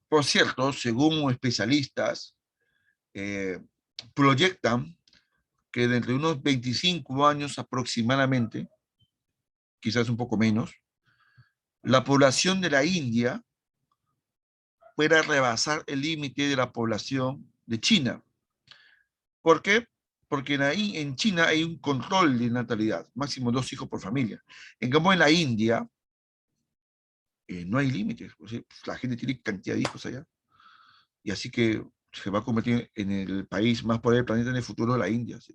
Por cierto, según especialistas, eh, proyectan que dentro de unos 25 años aproximadamente, quizás un poco menos, la población de la India pueda rebasar el límite de la población de China. ¿Por qué? Porque ahí en China hay un control de natalidad, máximo 2 hijos por familia. En cambio, en la India no hay límites. O sea, pues, la gente tiene cantidad de hijos allá. Y así que se va a convertir en el país más poblado del planeta en el futuro, la India. ¿Sí?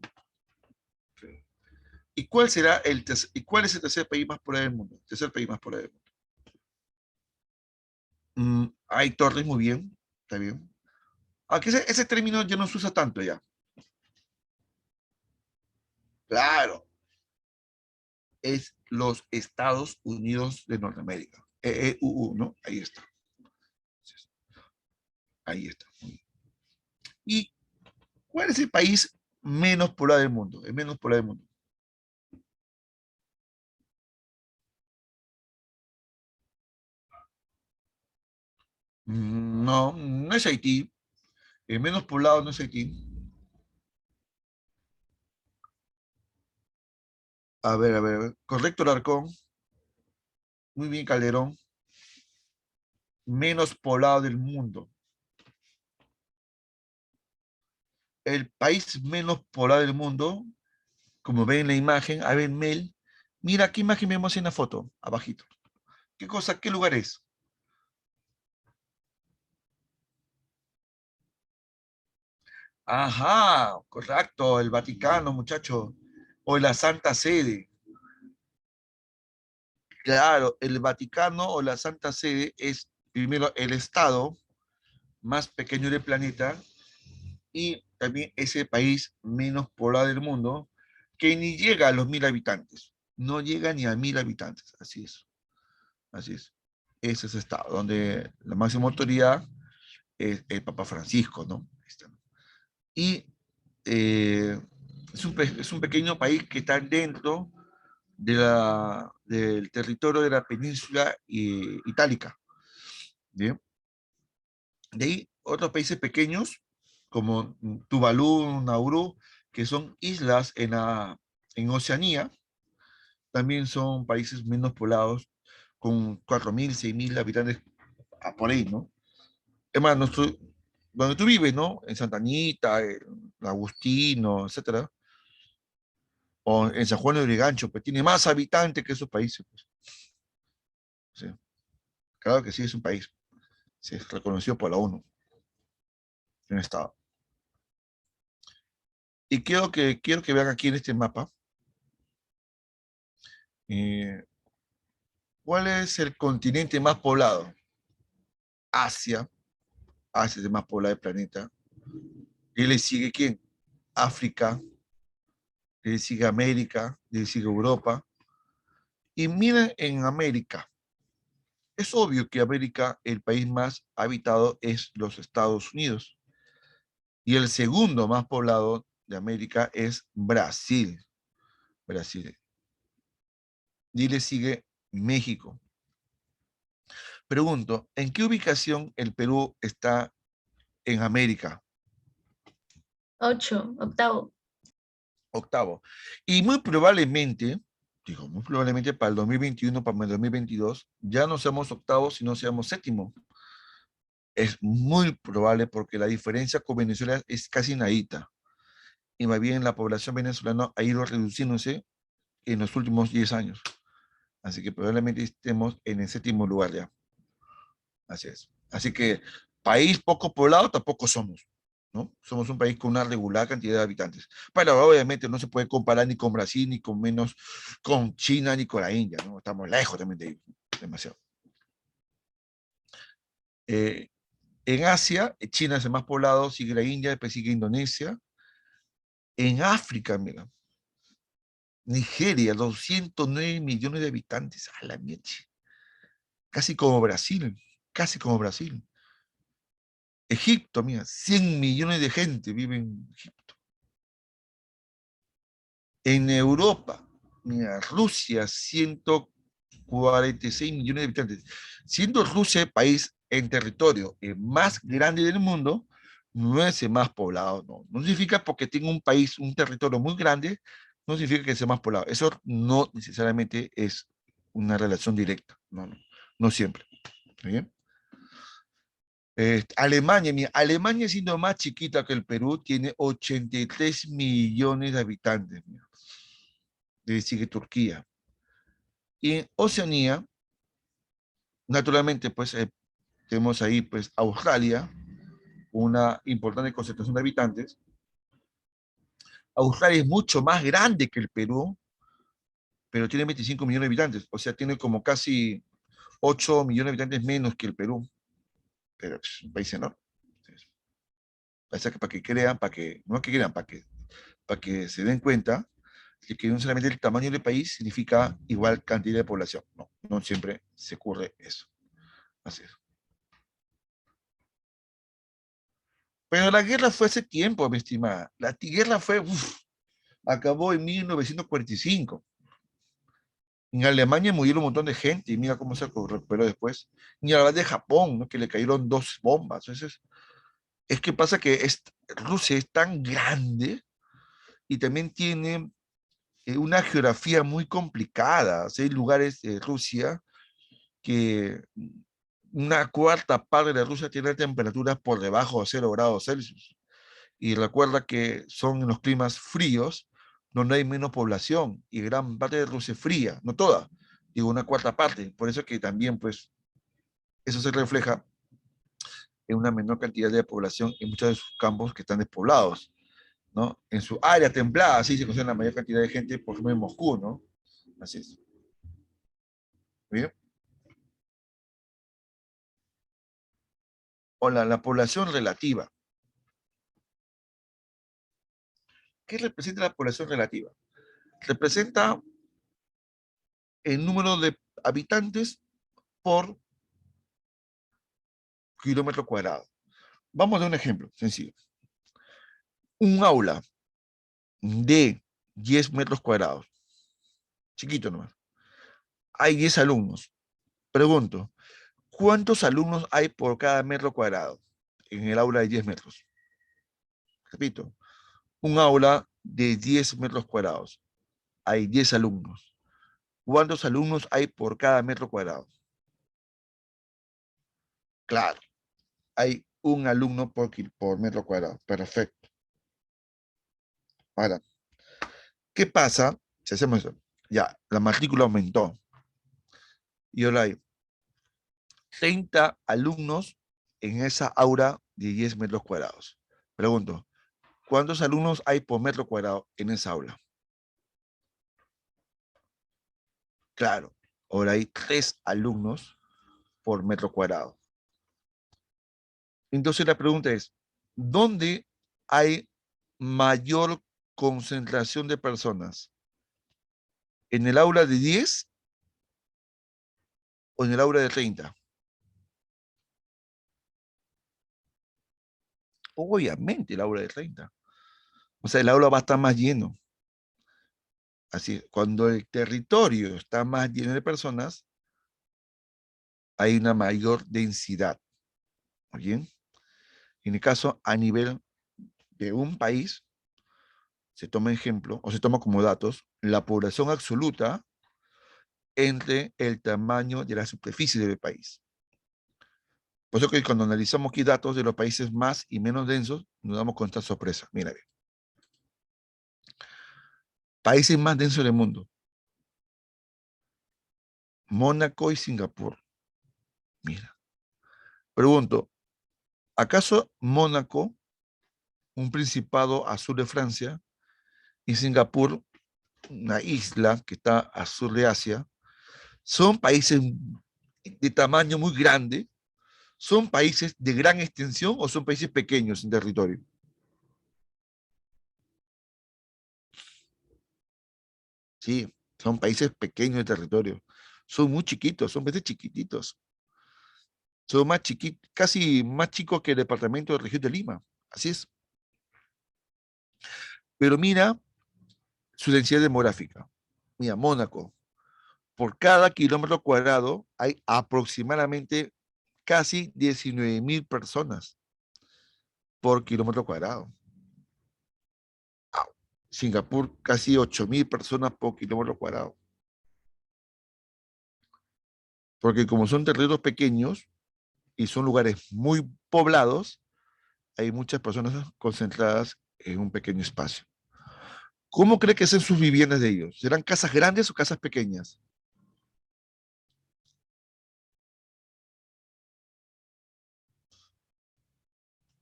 ¿Y cuál es el tercer país más poblado del mundo? El tercer país más poblado del mundo. Hay torres, muy bien, está bien. Aunque ese término ya no se usa tanto ya. Claro, es los Estados Unidos de Norteamérica. ¿No? Ahí está. Ahí está. ¿Y cuál es el país menos poblado del mundo? El menos poblado del mundo. No, no es Haití. El menos poblado no es Haití. A ver, a ver. Correcto, Larcón. Muy bien, Calderón. Menos poblado del mundo. El país menos poblado del mundo, como ven en la imagen, a ver, Mel, mira qué imagen vemos en la foto, abajito. ¿Qué cosa, qué lugar es? Ajá, correcto, el Vaticano, muchacho, o la Santa Sede. Claro, el Vaticano o la Santa Sede es primero el estado más pequeño del planeta y también es el país menos poblado del mundo, que ni llega a los 1.000 habitantes. No llega ni a 1.000 habitantes, así es. Así es. Ese es el estado, donde la máxima autoridad es el Papa Francisco, ¿no? Y es un pequeño país que está dentro del territorio de la península itálica. ¿Bien? De ahí otros países pequeños, como Tuvalu, Nauru, que son islas en Oceanía, también son países menos poblados, con 4.000, 6.000 habitantes por ahí, ¿no? Es más, donde tú vives, ¿no? En Santa Anita, en Agustino, etcétera, o en San Juan de Lurigancho, pues tiene más habitantes que esos países, pues. Sí, claro que sí, es un país. Sí, es reconocido por la ONU, un estado. Y quiero que vean aquí en este mapa, eh, ¿cuál es el continente más poblado? Asia. Asia es el más poblado del planeta. ¿Y le sigue quién? África, le sigue América, le sigue Europa. Y miren en América. Es obvio que América, el país más habitado es los Estados Unidos. Y el segundo más poblado de América es Brasil. Brasil. Y le sigue México. Pregunto, ¿en qué ubicación el Perú está en América? 8, octavo. Octavo. Y muy probablemente, digo, muy probablemente para el 2021, para el 2022, ya no seamos octavos, sino seamos séptimo. Es muy probable porque la diferencia con Venezuela es casi nadita. Y más bien la población venezolana ha ido reduciéndose en los últimos 10 años. Así que probablemente estemos en el séptimo lugar ya. Así es. Así que país poco poblado tampoco somos, ¿no? Somos un país con una regular cantidad de habitantes. Pero obviamente no se puede comparar ni con Brasil, ni con menos con China, ni con la India, ¿no? Estamos lejos también de ellos, demasiado. Eh, en Asia, China es el más poblado, sigue la India, después sigue Indonesia. En África, mira, Nigeria, 209 millones de habitantes, a la mierda, casi como Brasil, casi como Brasil. Egipto, mira, 100 millones de gente viven en Egipto. En Europa, mira, Rusia, 146 millones de habitantes. Siendo Rusia el país en territorio el más grande del mundo, no es el más poblado, no. No significa porque tenga un país, un territorio muy grande, no significa que sea más poblado. Eso no necesariamente es una relación directa, no, no, no siempre. ¿Bien? Alemania, mira, Alemania siendo más chiquita que el Perú, tiene 83 millones de habitantes, mira. Le sigue Turquía. Y en Oceanía, naturalmente, pues tenemos ahí pues Australia, una importante concentración de habitantes. Australia es mucho más grande que el Perú, pero tiene 25 millones de habitantes, o sea, tiene como casi 8 millones de habitantes menos que el Perú, pero es un país enorme. O sea, que para que crean, no que crean, para que se den cuenta de que no solamente el tamaño del país significa igual cantidad de población. No, no siempre se ocurre eso. Así es. Pero la guerra fue hace tiempo, mi estimada. La guerra acabó en 1945. En Alemania murieron un montón de gente y mira cómo se recuperó después. Ni hablar de Japón, ¿no? Que le cayeron 2 bombas. Entonces, es que pasa que Rusia es tan grande y también tiene una geografía muy complicada. O sea, hay lugares de Rusia que una cuarta parte de Rusia tiene temperaturas por debajo de 0 grados Celsius. Y recuerda que son en los climas fríos donde hay menos población y gran parte de Rusia es fría, no toda, digo una cuarta parte. Por eso que también, pues, eso se refleja en una menor cantidad de población en muchos de sus campos que están despoblados, ¿no? En su área templada, así se concentra la mayor cantidad de gente, por ejemplo, en Moscú, ¿no? Así es. ¿Bien? O la población relativa. ¿Qué representa la población relativa? Representa el número de habitantes por kilómetro cuadrado. Vamos a dar un ejemplo sencillo. Un aula de 10 metros cuadrados, chiquito nomás. Hay 10 alumnos. Pregunto, ¿cuántos alumnos hay por cada metro cuadrado en el aula de 10 metros? Repito, un aula de 10 metros cuadrados. Hay 10 alumnos. ¿Cuántos alumnos hay por cada metro cuadrado? Claro, hay un alumno por metro cuadrado. Perfecto. Ahora, ¿qué pasa si hacemos eso? Ya, la matrícula aumentó y ahora hay 30 alumnos en esa aula de 10 metros cuadrados. Pregunto, ¿cuántos alumnos hay por metro cuadrado en esa aula? Claro, ahora hay 3 alumnos por metro cuadrado. Entonces la pregunta es, ¿dónde hay mayor concentración de personas? ¿En el aula de 10 o en el aula de 30? Obviamente el aula de 30. O sea, el aula va a estar más lleno. Así, cuando el territorio está más lleno de personas, hay una mayor densidad. ¿Bien? En el caso, a nivel de un país, se toma ejemplo o se toma como datos la población absoluta entre el tamaño de la superficie del país. Por eso que cuando analizamos aquí datos de los países más y menos densos, nos damos con esta sorpresa. Mira, países más densos del mundo. Mónaco y Singapur. Mira, pregunto, ¿acaso Mónaco, un principado al sur de Francia, y Singapur, una isla que está al sur de Asia, son países de tamaño muy grande? ¿Son países de gran extensión o son países pequeños en territorio? Sí, son países pequeños de territorio. Son muy chiquitos, son países chiquititos. Son más chiquitos, casi más chicos que el departamento de región de Lima. Así es. Pero mira su densidad demográfica. Mira, Mónaco, por cada kilómetro cuadrado hay aproximadamente casi 19.000 personas por kilómetro cuadrado. Singapur, casi 8.000 personas por kilómetro cuadrado. Porque como son territorios pequeños y son lugares muy poblados, hay muchas personas concentradas en un pequeño espacio. ¿Cómo cree que son sus viviendas de ellos? ¿Serán casas grandes o casas pequeñas?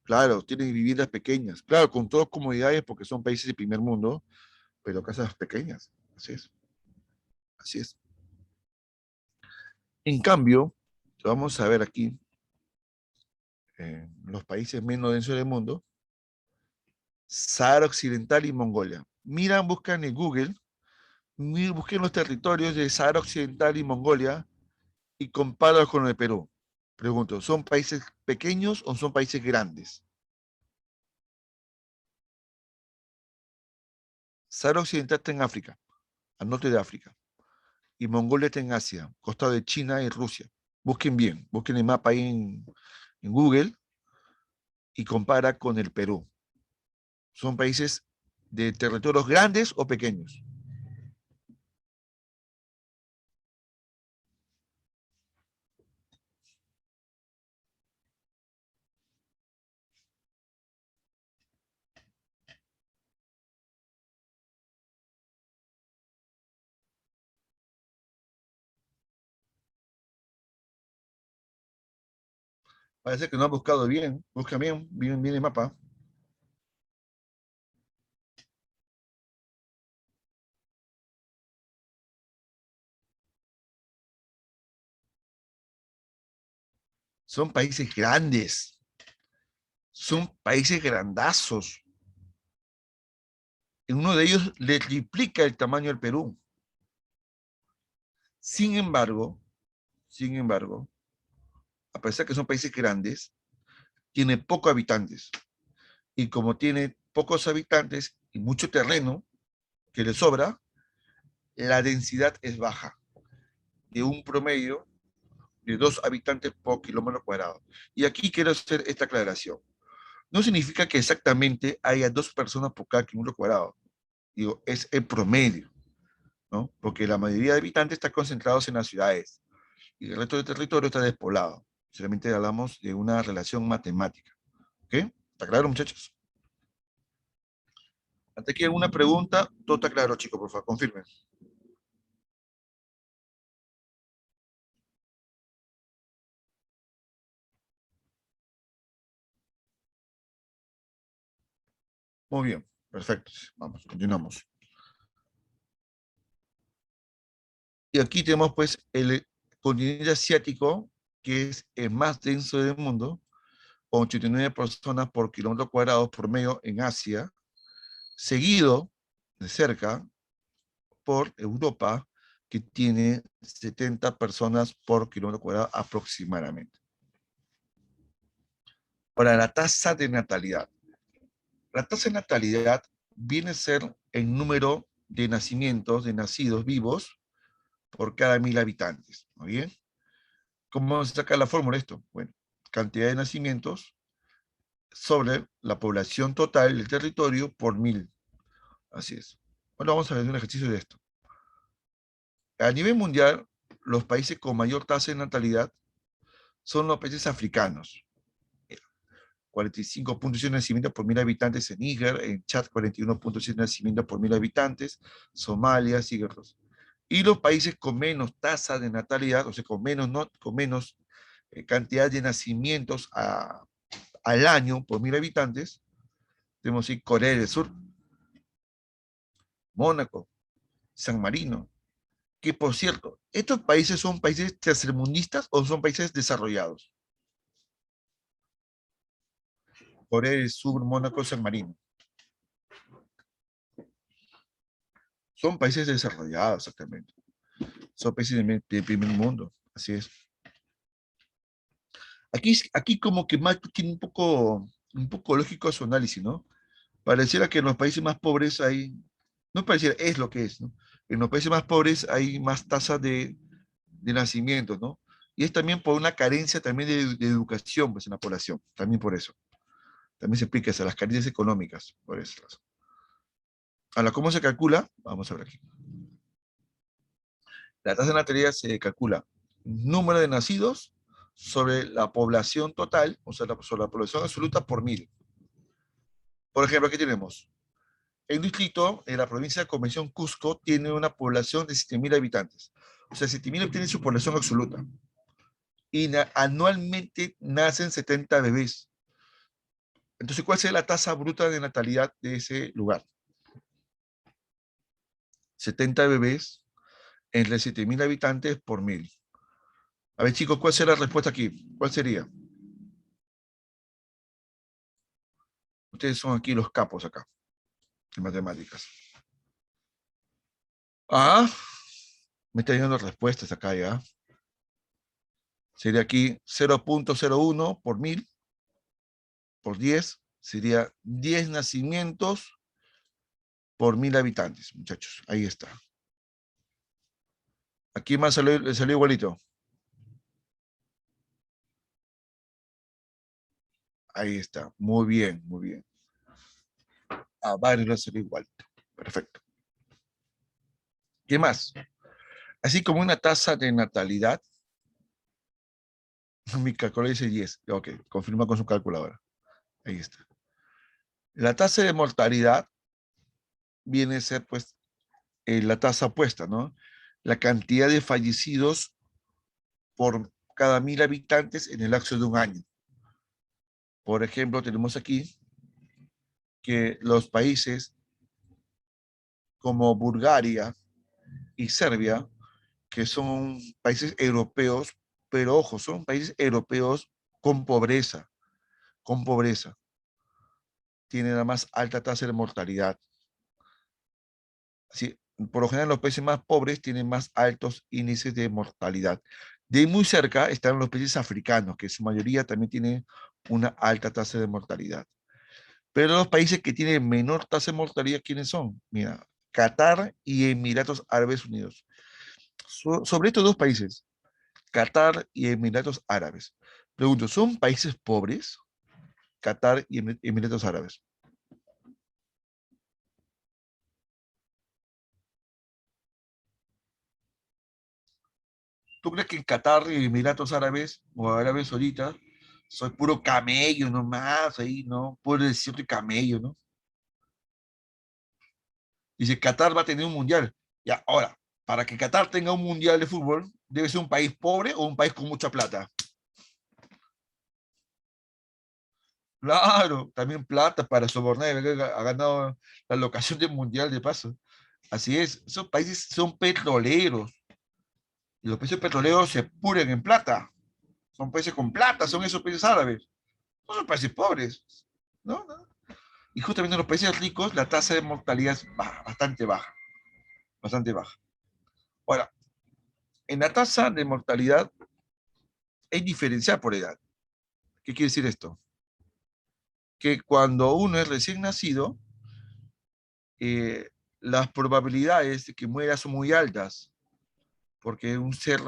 Claro, tienen viviendas pequeñas. Claro, con todas comodidades porque son países de primer mundo, pero casas pequeñas. Así es. Así es. En cambio, vamos a ver aquí, los países menos densos del mundo, Sahara Occidental y Mongolia. Miran, buscan en Google, busquen los territorios de Sahara Occidental y Mongolia y compáralos con el Perú. Pregunto, ¿son países pequeños o son países grandes? Sahara Occidental está en África, al norte de África, y Mongolia está en Asia, costado de China y Rusia. Busquen bien, busquen el mapa ahí en Google y compara con el Perú. ¿Son países de territorios grandes o pequeños? Parece que no han buscado bien. Busca bien, bien el mapa. Son países grandes. Son países grandazos. En uno de ellos le triplica el tamaño del Perú. Sin embargo, sin embargo, a pesar que son países grandes, tiene pocos habitantes. Y como tiene pocos habitantes y mucho terreno que le sobra, la densidad es baja, de un promedio de 2 habitantes por kilómetro cuadrado. Y aquí quiero hacer esta aclaración. No significa que exactamente haya 2 personas por cada kilómetro cuadrado. Digo, es el promedio, ¿no? Porque la mayoría de habitantes están concentrados en las ciudades y el resto del territorio está despoblado. Solamente hablamos de una relación matemática. ¿Ok? ¿Está claro, muchachos? Hasta aquí alguna pregunta. Todo está claro, chicos, por favor, confirmen. Muy bien, perfecto. Vamos, continuamos. Y aquí tenemos pues el continente asiático, que es el más denso del mundo, con 89 personas por kilómetro cuadrado por medio en Asia, seguido de cerca por Europa, que tiene 70 personas por kilómetro cuadrado aproximadamente. Para la tasa de natalidad. La tasa de natalidad viene a ser el número de nacimientos, de nacidos vivos, por cada 1000 habitantes. ¿No bien? ¿Cómo se saca la fórmula de esto? Bueno, cantidad de nacimientos sobre la población total del territorio por 1000. Así es. Bueno, vamos a ver un ejercicio de esto. A nivel mundial, los países con mayor tasa de natalidad son los países africanos. 45.6 nacimientos por 1000 habitantes en Níger, en Chad 41.6 nacimientos por 1000 habitantes, Somalia, sigue otros. Y los países con menos tasa de natalidad, o sea, con menos cantidad de nacimientos al año por 1000 habitantes, tenemos ahí Corea del Sur, Mónaco, San Marino, que por cierto, ¿estos países son países tercermundistas o son países desarrollados? Corea del Sur, Mónaco, San Marino. Son países desarrollados, exactamente. Son países de primer mundo, así es. Aquí como que Marx tiene un poco lógico su análisis, ¿no? Pareciera que en los países más pobres hay, no pareciera, es lo que es, ¿no? En los países más pobres hay más tasas de nacimientos, ¿no? Y es también por una carencia también de educación pues, en la población, también por eso. También se explica eso, las carencias económicas, por eso. Ahora, ¿cómo se calcula? Vamos a ver aquí. La tasa de natalidad se calcula número de nacidos sobre la población total, o sea, sobre la población absoluta por 1000. Por ejemplo, aquí tenemos, el distrito en la provincia de Convención Cusco tiene una población de 7000 habitantes. O sea, 7000 tiene su población absoluta. Y anualmente nacen 70 bebés. Entonces, ¿cuál sería la tasa bruta de natalidad de ese lugar? 70 bebés entre 7000 habitantes por 1000. A ver, chicos, ¿cuál será la respuesta aquí? ¿Cuál sería? Ustedes son aquí los capos acá, en matemáticas. Ah, me está llegando respuestas acá ya. Sería aquí 0.01 por 1000, por 10, sería 10 nacimientos por 1000 habitantes, muchachos. Ahí está. Aquí más salió igualito. Ahí está. Muy bien, muy bien. A varios les salió igual. Perfecto. ¿Qué más? Así como una tasa de natalidad. Mi calculadora dice 10. Ok, confirma con su calculadora. Ahí está. La tasa de mortalidad viene a ser, pues, la tasa opuesta, ¿no? La cantidad de fallecidos por cada 1000 habitantes en el lapso de un año. Por ejemplo, tenemos aquí que los países como Bulgaria y Serbia, que son países europeos, pero ojo, son países europeos con pobreza, con pobreza. Tienen la más alta tasa de mortalidad. Sí, por lo general los países más pobres tienen más altos índices de mortalidad. De ahí muy cerca están los países africanos, que su mayoría también tienen una alta tasa de mortalidad. Pero los países que tienen menor tasa de mortalidad, ¿quiénes son? Mira, Qatar y Emiratos Árabes Unidos. Sobre estos dos países, Qatar y Emiratos Árabes. Pregunto, ¿son países pobres? Qatar y Emiratos Árabes. ¿Tú crees que en Qatar y Emiratos Árabes o Árabes Saudita soy puro camello nomás ahí, ¿no? Puro desierto y camello, ¿no? Dice, Qatar va a tener un mundial. Ya, ahora, para que Qatar tenga un mundial de fútbol, ¿debe ser un país pobre o un país con mucha plata? Claro, también plata para sobornar, ha ganado la locación del mundial de paso. Así es, esos países son petroleros y los países petroleros se puren en plata. Son países con plata, son esos países árabes. No son países pobres, ¿no? ¿No? Y justamente en los países ricos la tasa de mortalidad es baja, bastante baja, bastante baja. Ahora, en la tasa de mortalidad es diferencial por edad. ¿Qué quiere decir esto? Que cuando uno es recién nacido, eh, las probabilidades de que muera son muy altas, porque un ser,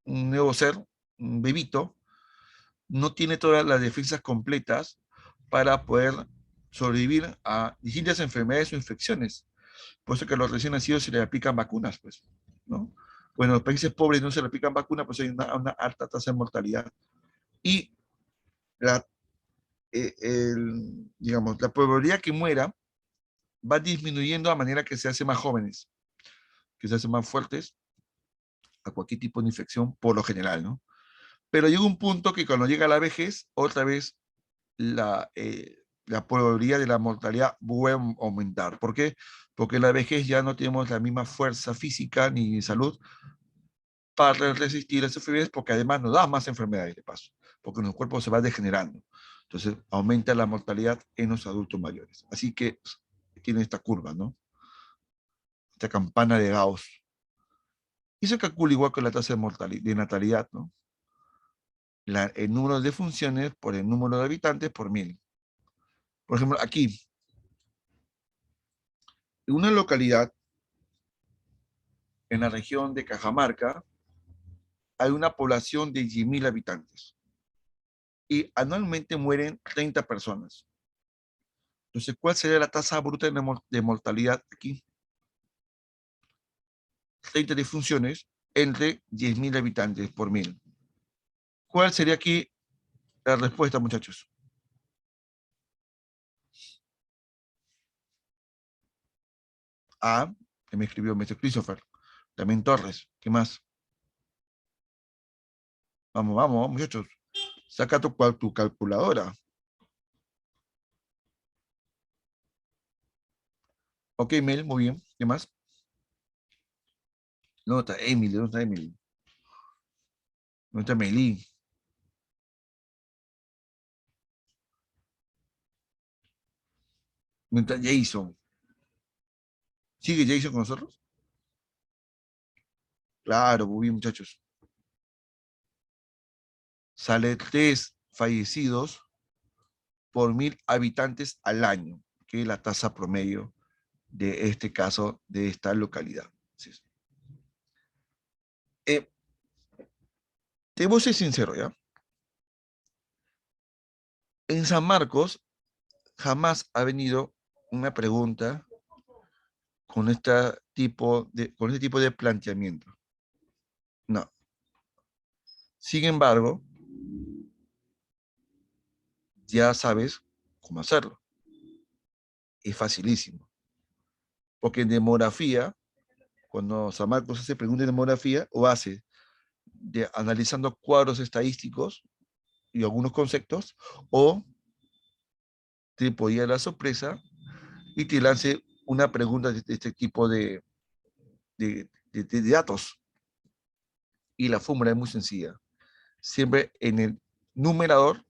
un nuevo ser, un bebito, no tiene todas las defensas completas para poder sobrevivir a distintas enfermedades o infecciones. Por eso que a los recién nacidos se les aplican vacunas, pues, ¿no? Bueno, en los países pobres no se le aplican vacunas, pues hay una alta tasa de mortalidad. Y la, digamos, la probabilidad que muera va disminuyendo a manera que se hace más jóvenes, que se hacen más fuertes a cualquier tipo de infección, por lo general, ¿no? Pero llega un punto que cuando llega la vejez, otra vez la probabilidad de la mortalidad vuelve a aumentar. ¿Por qué? Porque en la vejez ya no tenemos la misma fuerza física ni salud para resistir a esas enfermedades, porque además nos da más enfermedades de paso, porque nuestro cuerpo se va degenerando. Entonces aumenta la mortalidad en los adultos mayores. Así que tiene esta curva, ¿no? Esta campana de Gauss. Y se calcula igual que la tasa de mortalidad, de natalidad, ¿no? El número de funciones por el número de habitantes por mil. Por ejemplo, aquí, en una localidad en la región de Cajamarca, hay una población de 10.000 habitantes y anualmente mueren 30 personas. Entonces, ¿cuál sería la tasa bruta de mortalidad aquí? 30 defunciones entre 10.000 habitantes por mil. ¿Cuál sería aquí la respuesta, muchachos? A, que me escribió Mr. Christopher. También Torres. ¿Qué más? Vamos, vamos, muchachos. Saca tu calculadora. Ok, Mel, muy bien. ¿Qué más? No, está Emily, ¿dónde está Emily? ¿Dónde está Meli? ¿Dónde está Jason? ¿Sigue Jason con nosotros? Claro, muy bien, muchachos. Sale 3 fallecidos por 1.000 habitantes al año, que es la tasa promedio de este caso, de esta localidad. Sí. Eh, Te voy a ser sincero, ¿ya? En San Marcos jamás ha venido una pregunta con este tipo de planteamiento. No. Sin embargo, ya sabes cómo hacerlo. Es facilísimo. Porque en demografía, cuando San Marcos hace pregunta de demografía, o hace analizando cuadros estadísticos y algunos conceptos, o te podía dar la sorpresa y te lance una pregunta de este tipo de datos. Y la fórmula es muy sencilla. Siempre en el numerador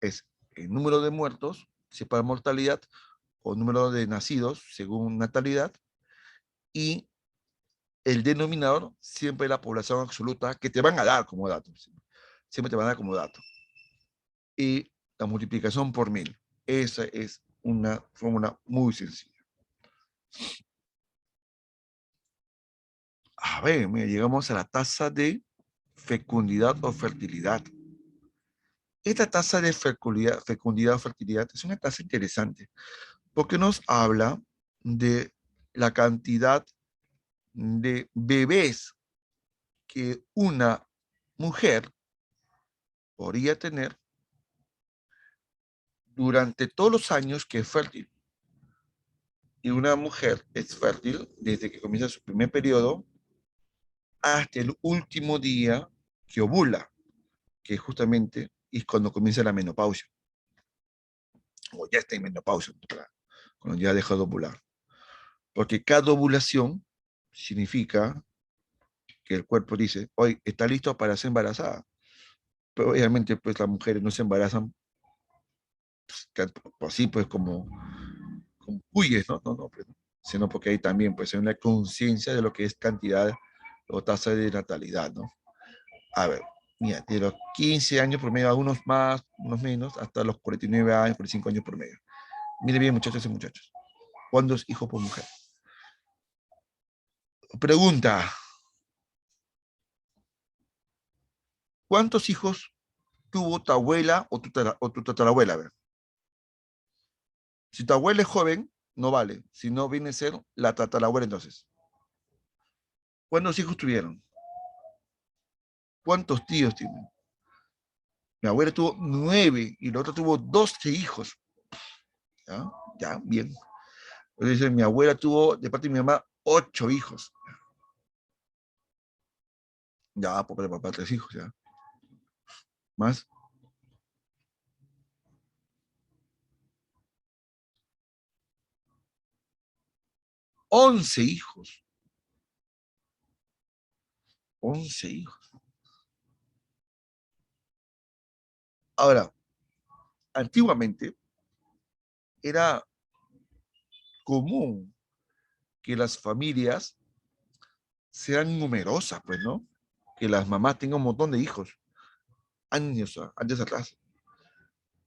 es el número de muertos, separa mortalidad, o número de nacidos según natalidad, y el denominador siempre la población absoluta que te van a dar como dato. Siempre te van a dar como dato. Y la multiplicación por 1000. Esa es una fórmula muy sencilla. A ver, mira, llegamos a la tasa de fecundidad o fertilidad. Esta tasa de fecundidad o fertilidad es una tasa interesante porque nos habla de la cantidad de bebés que una mujer podría tener durante todos los años que es fértil. Y una mujer es fértil desde que comienza su primer periodo hasta el último día que ovula, que justamente es cuando comienza la menopausia, o ya está en menopausia, cuando ya deja de ovular. Porque cada ovulación significa que el cuerpo dice, hoy está listo para ser embarazada. Pero obviamente, pues las mujeres no se embarazan así, pues como cuyes, ¿no? No, pues, ¿no? Sino porque hay también, pues, una conciencia de lo que es cantidad o tasa de natalidad, ¿no? A ver, mira, de los 15 años por medio, algunos más, unos menos, hasta los 49 años, 45 años por medio. Mire bien, muchachos y muchachos. ¿Cuántos hijos por mujer? Pregunta, ¿cuántos hijos tuvo tu abuela o tu tatarabuela? A ver, si tu abuela es joven, no vale. Si no, viene a ser la tatarabuela entonces. ¿Cuántos hijos tuvieron? ¿Cuántos tíos tienen? Mi abuela tuvo 9 y la otra tuvo 12 hijos. ¿Ya? Ya, bien. Entonces, mi abuela tuvo, de parte de mi mamá, 8 hijos. Ya, por parte de papá, 3 hijos, ya. Más. 11 hijos. 11 hijos. Ahora, antiguamente era común que las familias sean numerosas, pues, ¿no? Que las mamás tengan un montón de hijos. Años antes atrás.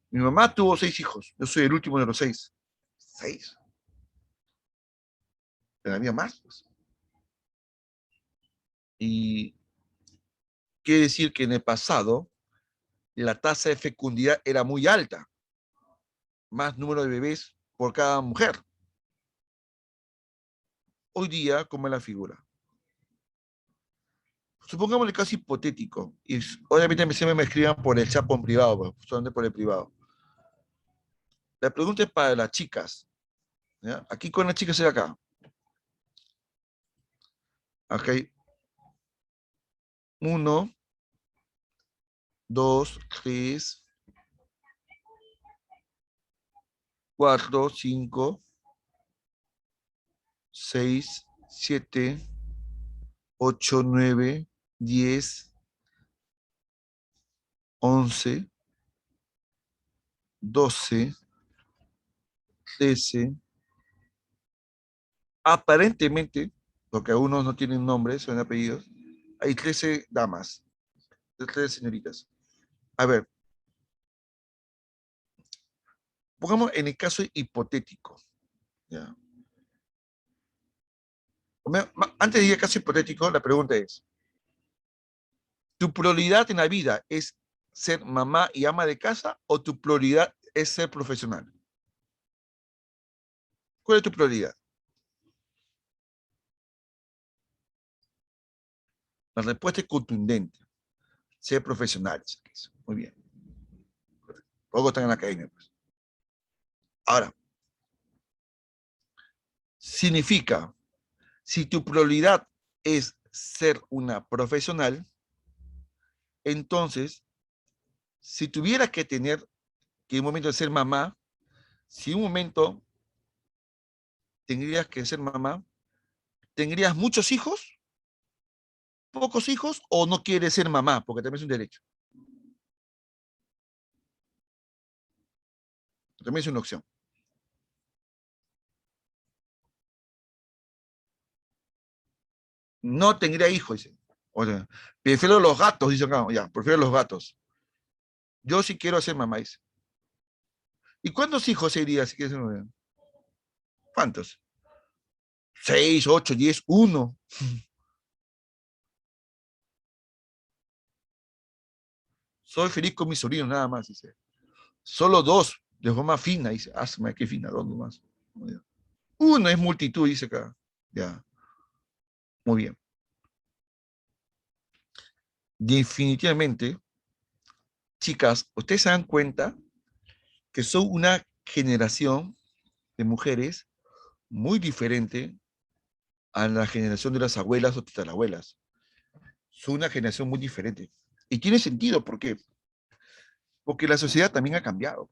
Mi mamá tuvo 6 hijos. Yo soy el último de los 6. 6. Pero había más, pues. Y quiere decir que en el pasado la tasa de fecundidad era muy alta. Más número de bebés por cada mujer. Hoy día, ¿cómo es la figura? Supongamos el caso hipotético. Y obviamente siempre me escriban por el chat en privado, pues, solamente por el privado. La pregunta es para las chicas. ¿Ya? Aquí con las chicas de acá. Acá hay 1, 2, 3, 4, 5, 6, 7, 8, 9, 10, 11, 12, 13. Aparentemente, porque algunos no tienen nombres, son apellidos, hay 13 damas, 13 señoritas. A ver, pongamos en el caso hipotético. ¿Ya? Antes de ir al caso hipotético, la pregunta es, ¿tu prioridad en la vida es ser mamá y ama de casa o tu prioridad es ser profesional? ¿Cuál es tu prioridad? La respuesta es contundente. Ser profesional. Muy bien. Luego están en la academia. Pues. Ahora, significa, si tu prioridad es ser una profesional, entonces, si tuvieras que tener, que en un momento de ser mamá, si en un momento tendrías que ser mamá, ¿tendrías muchos hijos, pocos hijos o no quieres ser mamá? Porque también es un derecho. También es una opción. No tendría hijos, dice. O sea, prefiero los gatos, dice acá. Ya, prefiero los gatos. Yo sí quiero ser mamá, dice. ¿Y cuántos hijos sería si quieres ser mamá? ¿Cuántos? 6, 8, 10, uno. Soy feliz con mi sobrino, nada más, dice. Solo dos, de forma fina, dice. Hazme, qué fina, dos nomás. Uno es multitud, dice acá. Ya, muy bien. Definitivamente, chicas, ustedes se dan cuenta que son una generación de mujeres muy diferente a la generación de las abuelas o tatarabuelas. Son una generación muy diferente. Y tiene sentido, ¿por qué? Porque la sociedad también ha cambiado.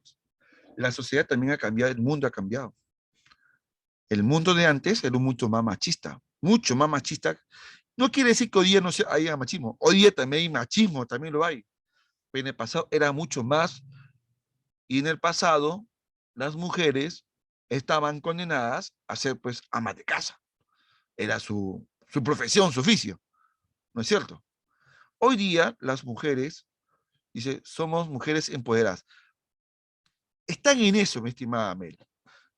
La sociedad también ha cambiado, el mundo ha cambiado. El mundo de antes era mucho más machista, mucho más machista. No quiere decir que hoy día no haya machismo. Hoy día también hay machismo, también lo hay. Pero en el pasado era mucho más. Y en el pasado, las mujeres estaban condenadas a ser, pues, amas de casa. Era su profesión, su oficio. ¿No es cierto? Hoy día, las mujeres, dice, somos mujeres empoderadas. Están en eso, mi estimada Mel.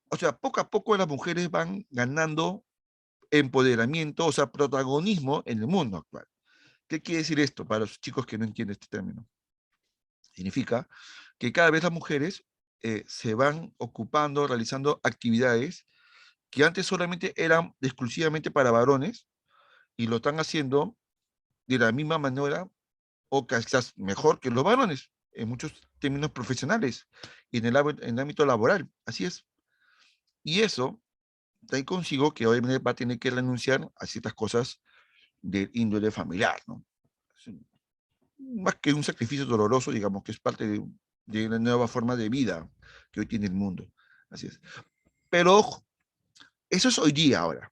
O sea, poco a poco las mujeres van ganando empoderamiento, o sea, protagonismo en el mundo actual. ¿Qué quiere decir esto para los chicos que no entienden este término? Significa que cada vez las mujeres se van ocupando, realizando actividades que antes solamente eran exclusivamente para varones y lo están haciendo de la misma manera o quizás mejor que los varones en muchos términos profesionales y en el ámbito laboral. Así es. Y eso trae consigo que obviamente va a tener que renunciar a ciertas cosas de índole familiar, ¿no? Más que un sacrificio doloroso, digamos que es parte de una nueva forma de vida que hoy tiene el mundo. Así es. Pero ojo, eso es hoy día ahora.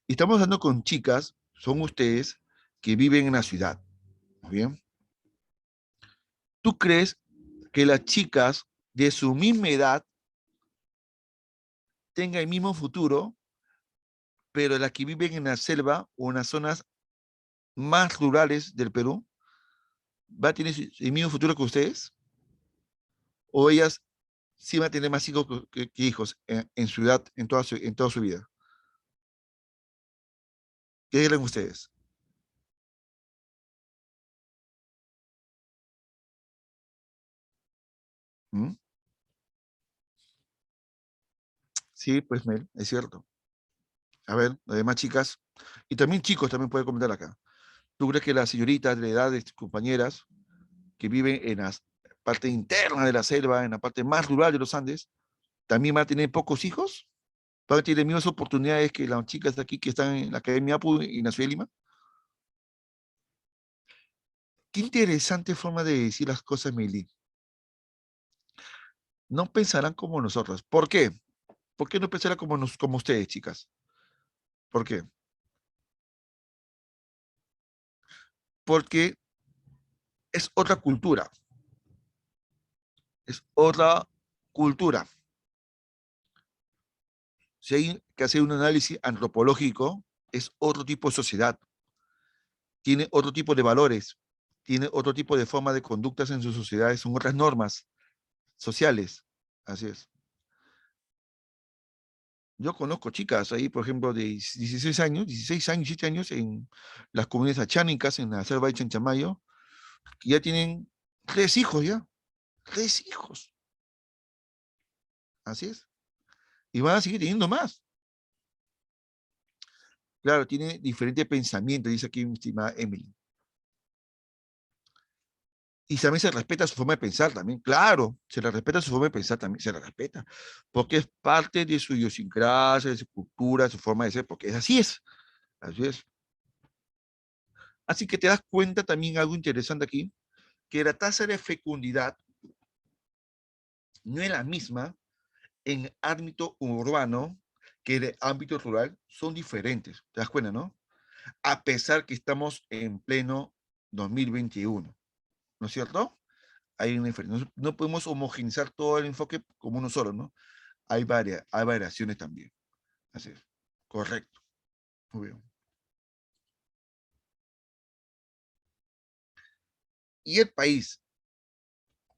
Y estamos hablando con chicas, son ustedes, que viven en la ciudad. ¿Muy bien? ¿Tú crees que las chicas de su misma edad tengan el mismo futuro, pero las que viven en la selva o en las zonas más rurales del Perú, va a tener el mismo futuro que ustedes? ¿O ellas sí van a tener más hijos que hijos en su edad, en toda su vida? ¿Qué creen ustedes? ¿Mm? Sí, pues Mel, es cierto. A ver, además chicas, y también chicos también pueden comentar acá. ¿Tú crees que las señoritas de la edad de tus compañeras que viven en la parte interna de la selva, en la parte más rural de los Andes, también van a tener pocos hijos? ¿Van a tener mismas oportunidades que las chicas de aquí que están en la Academia APU y en la ciudad de Lima? Qué interesante forma de decir las cosas, Meli. No pensarán como nosotros. ¿Por qué? ¿Por qué no pensarán como ustedes, chicas? ¿Por qué? Porque es otra cultura, es otra cultura. Si hay que hacer un análisis antropológico, es otro tipo de sociedad, tiene otro tipo de valores, tiene otro tipo de forma de conductas en sus sociedades, son otras normas sociales. Así es. Yo conozco chicas ahí, por ejemplo, de 16 años, 17 años, en las comunidades achánicas, en la selva de Chanchamayo, que ya tienen 3 hijos ya, 3 hijos. Así es. Y van a seguir teniendo más. Claro, tiene diferente pensamiento, dice aquí mi estimada Emily. Y también se respeta su forma de pensar también. Claro, se le respeta su forma de pensar también, se le respeta. Porque es parte de su idiosincrasia, de su cultura, su forma de ser, porque es así es. Así es. Así que te das cuenta también algo interesante aquí, que la tasa de fecundidad no es la misma en ámbito urbano que en el ámbito rural, son diferentes. ¿Te das cuenta, no? A pesar que estamos en pleno 2021, ¿no es cierto? Hay una diferencia. No, no podemos homogenizar todo el enfoque como uno solo, ¿no? Hay variaciones también. Así es. Correcto. Muy bien. Y el país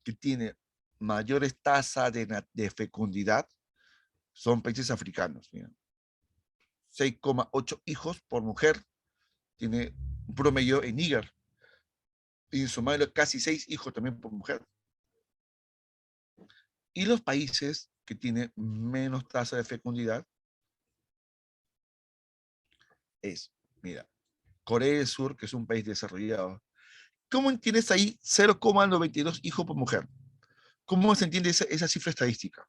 que tiene mayores tasas de fecundidad son países africanos. Mira. 6,8 hijos por mujer tiene un promedio en Níger. Y en Somalia casi 6 hijos también por mujer. Y los países que tienen menos tasa de fecundidad es, mira, Corea del Sur, que es un país desarrollado. ¿Cómo entiendes ahí 0,92 hijos por mujer? ¿Cómo se entiende esa cifra estadística?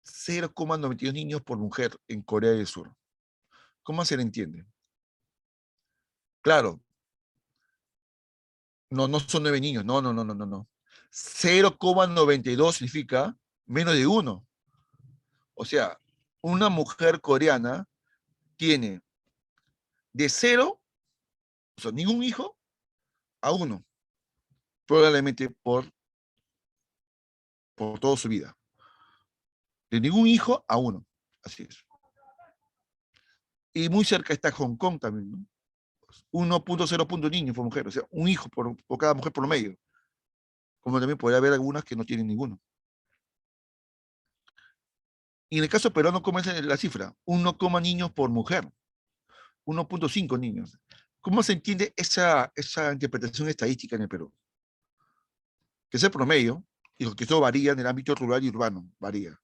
0,92 niños por mujer en Corea del Sur. ¿Cómo se le entiende? Claro, no, no son 9 niños, no, no, no, no, no, no. 0,92 significa menos de uno. O sea, una mujer coreana tiene de 0, o sea, ningún hijo, a uno, probablemente por toda su vida. De ningún hijo a uno, así es. Y muy cerca está Hong Kong también, ¿no? 1,0 niños por mujer, o sea, un hijo por cada mujer por medio. Como también podría haber algunas que no tienen ninguno. Y en el caso peruano, ¿cómo es la cifra? 1, niños por mujer, 1,5 niños. ¿Cómo se entiende esa interpretación estadística en el Perú? Que es el promedio, y que eso varía en el ámbito rural y urbano, varía.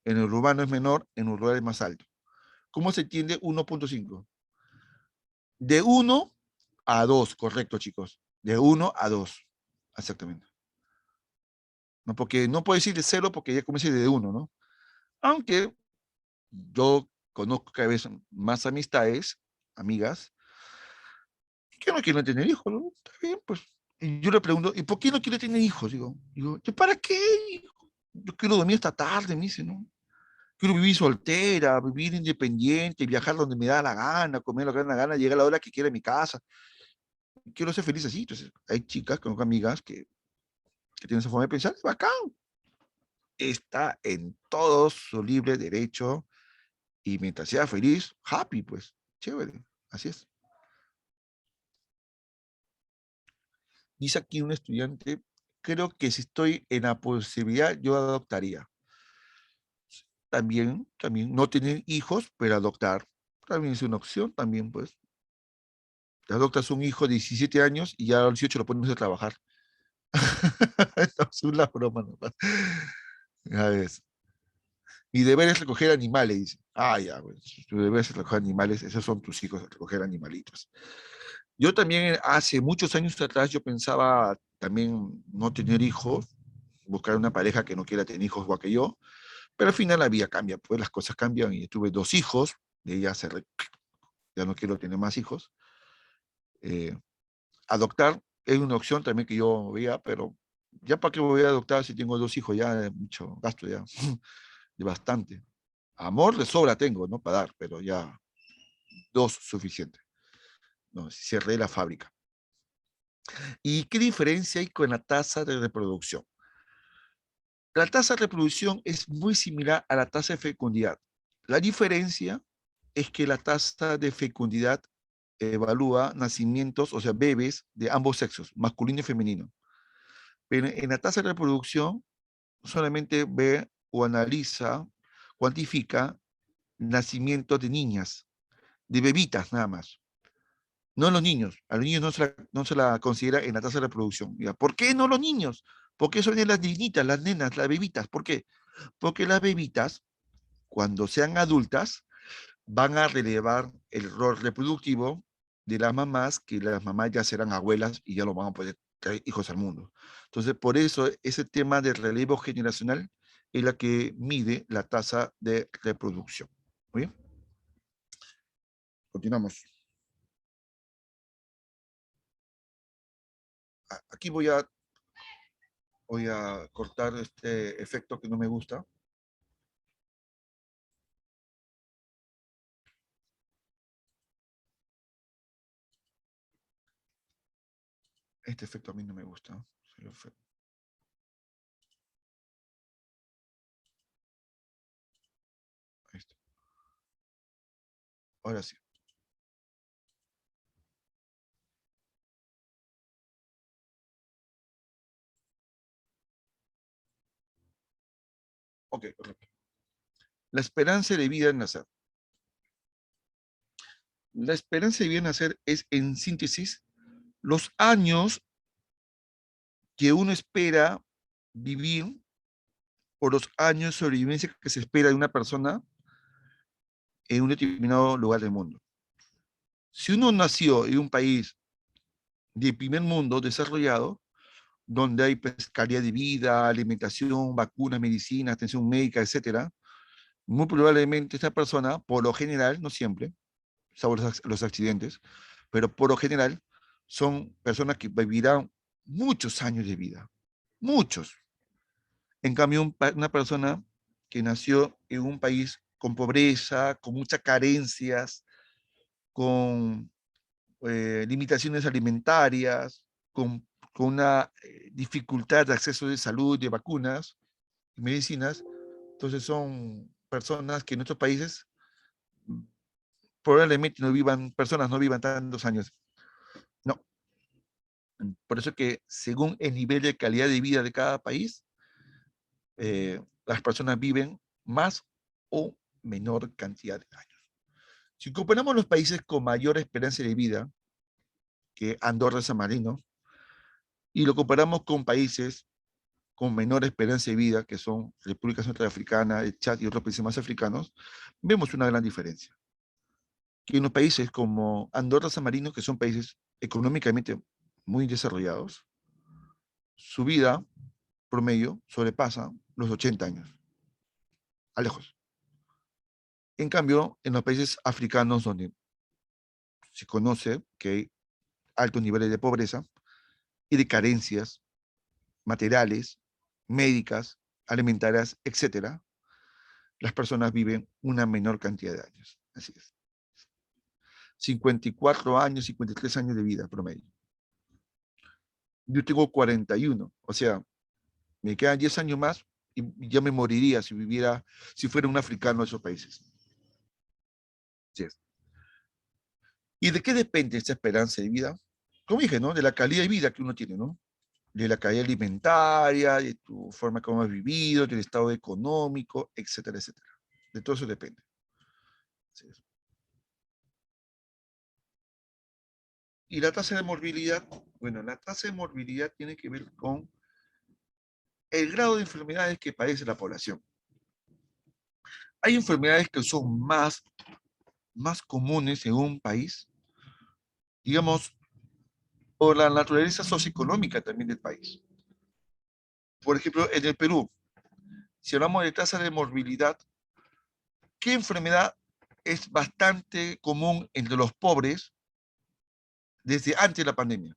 En el urbano es menor, en el rural es más alto. ¿Cómo se entiende 1,5? De 1 a 2, correcto, chicos. De 1 a 2, exactamente. No, porque no puedo decir de 0 porque ya comencé de 1, ¿no? Aunque yo conozco cada vez más amistades, amigas, que no quieren tener hijos, ¿no? Está bien, pues. Y yo le pregunto, ¿y por qué no quiere tener hijos? Digo, ¿para qué? Yo quiero dormir esta tarde, me dice, ¿no? Quiero vivir soltera, vivir independiente, viajar donde me da la gana, comer lo que me da la gana, llegar a la hora que quiera a mi casa. Quiero ser feliz así. Entonces, hay chicas, conozco amigas que tienen esa forma de pensar, es bacán. Está en todo su libre derecho y mientras sea feliz, happy, pues, chévere, así es. Dice aquí un estudiante, creo que si estoy en la posibilidad, yo adoptaría. También, no tener hijos, pero adoptar, también es una opción, también, pues. Te adoptas un hijo de 17 años y ya a los 18 lo pones a trabajar. Es una broma nomás. Ya ves. Mi deber es recoger animales, dice. Ah, ya, pues, tu deber es recoger animales, esos son tus hijos, recoger animalitos. Yo también hace muchos años atrás yo pensaba también no tener hijos, buscar una pareja que no quiera tener hijos igual que yo, pero al final la vida cambia, pues las cosas cambian y tuve 2 hijos, de ella ya no quiero tener más hijos. Eh, Adoptar es una opción también que yo veía, pero ya para qué voy a adoptar si tengo 2 hijos, ya es mucho gasto ya, de bastante. Amor de sobra tengo, ¿no? Para dar, pero ya 2 suficiente. No, cerré la fábrica. ¿Y qué diferencia hay con la tasa de reproducción? La tasa de reproducción es muy similar a la tasa de fecundidad. La diferencia es que la tasa de fecundidad evalúa nacimientos, o sea, bebés de ambos sexos, masculino y femenino. Pero en la tasa de reproducción solamente ve o analiza, cuantifica nacimientos de niñas, de bebitas nada más. No los niños. A los niños no se la considera en la tasa de reproducción. Mira, ¿por qué no los niños? ¿Por qué son las niñitas, las nenas, las bebitas? ¿Por qué? Porque las bebitas, cuando sean adultas, van a relevar el rol reproductivo de las mamás, que las mamás ya serán abuelas y ya no van a poder traer hijos al mundo. Entonces, por eso ese tema de relevo generacional es la que mide la tasa de reproducción. ¿Muy bien? Continuamos. Aquí voy a cortar este efecto que no me gusta. Este efecto a mí no me gusta. Ahí está. Ahora sí. Ok, correcto. La esperanza de vida en nacer. La esperanza de vida en nacer es, en síntesis, los años que uno espera vivir o los años de sobrevivencia que se espera de una persona en un determinado lugar del mundo. Si uno nació en un país de primer mundo desarrollado, donde hay pues, calidad de vida, alimentación, vacunas, medicina, atención médica, etcétera, muy probablemente esta persona, por lo general, no siempre, salvo los accidentes, pero por lo general son personas que vivirán muchos años de vida, muchos. En cambio, una persona que nació en un país con pobreza, con muchas carencias, con limitaciones alimentarias, con una dificultad de acceso de salud, de vacunas y medicinas, entonces son personas que en otros países probablemente no vivan, personas no vivan tantos años. No. Por eso que según el nivel de calidad de vida de cada país, las personas viven más o menor cantidad de años. Si comparamos los países con mayor esperanza de vida, que Andorra, San Marino, y lo comparamos con países con menor esperanza de vida, que son República Centroafricana, el Chad y otros países más africanos, vemos una gran diferencia. Que en los países como Andorra, San Marino, que son países económicamente muy desarrollados, su vida promedio sobrepasa los 80 años, a lejos. En cambio, en los países africanos donde se conoce que hay altos niveles de pobreza y de carencias materiales, médicas, alimentarias, etcétera, las personas viven una menor cantidad de años. Así es. 54 años, 53 años de vida promedio. Yo tengo 41, o sea, me quedan 10 años más y ya me moriría si viviera, si fuera un africano de esos países. Así es. ¿Y de qué depende esta esperanza de vida? Como dije, ¿no? De la calidad de vida que uno tiene, ¿no? De la calidad alimentaria, de tu forma como has vivido, del estado económico, etcétera, etcétera. De todo eso depende. Así es. Y la tasa de morbilidad, bueno, la tasa de morbilidad tiene que ver con el grado de enfermedades que padece la población. Hay enfermedades que son más comunes en un país, digamos, por la naturaleza socioeconómica también del país. Por ejemplo, en el Perú, si hablamos de tasa de morbilidad, ¿qué enfermedad es bastante común entre los pobres desde antes de la pandemia?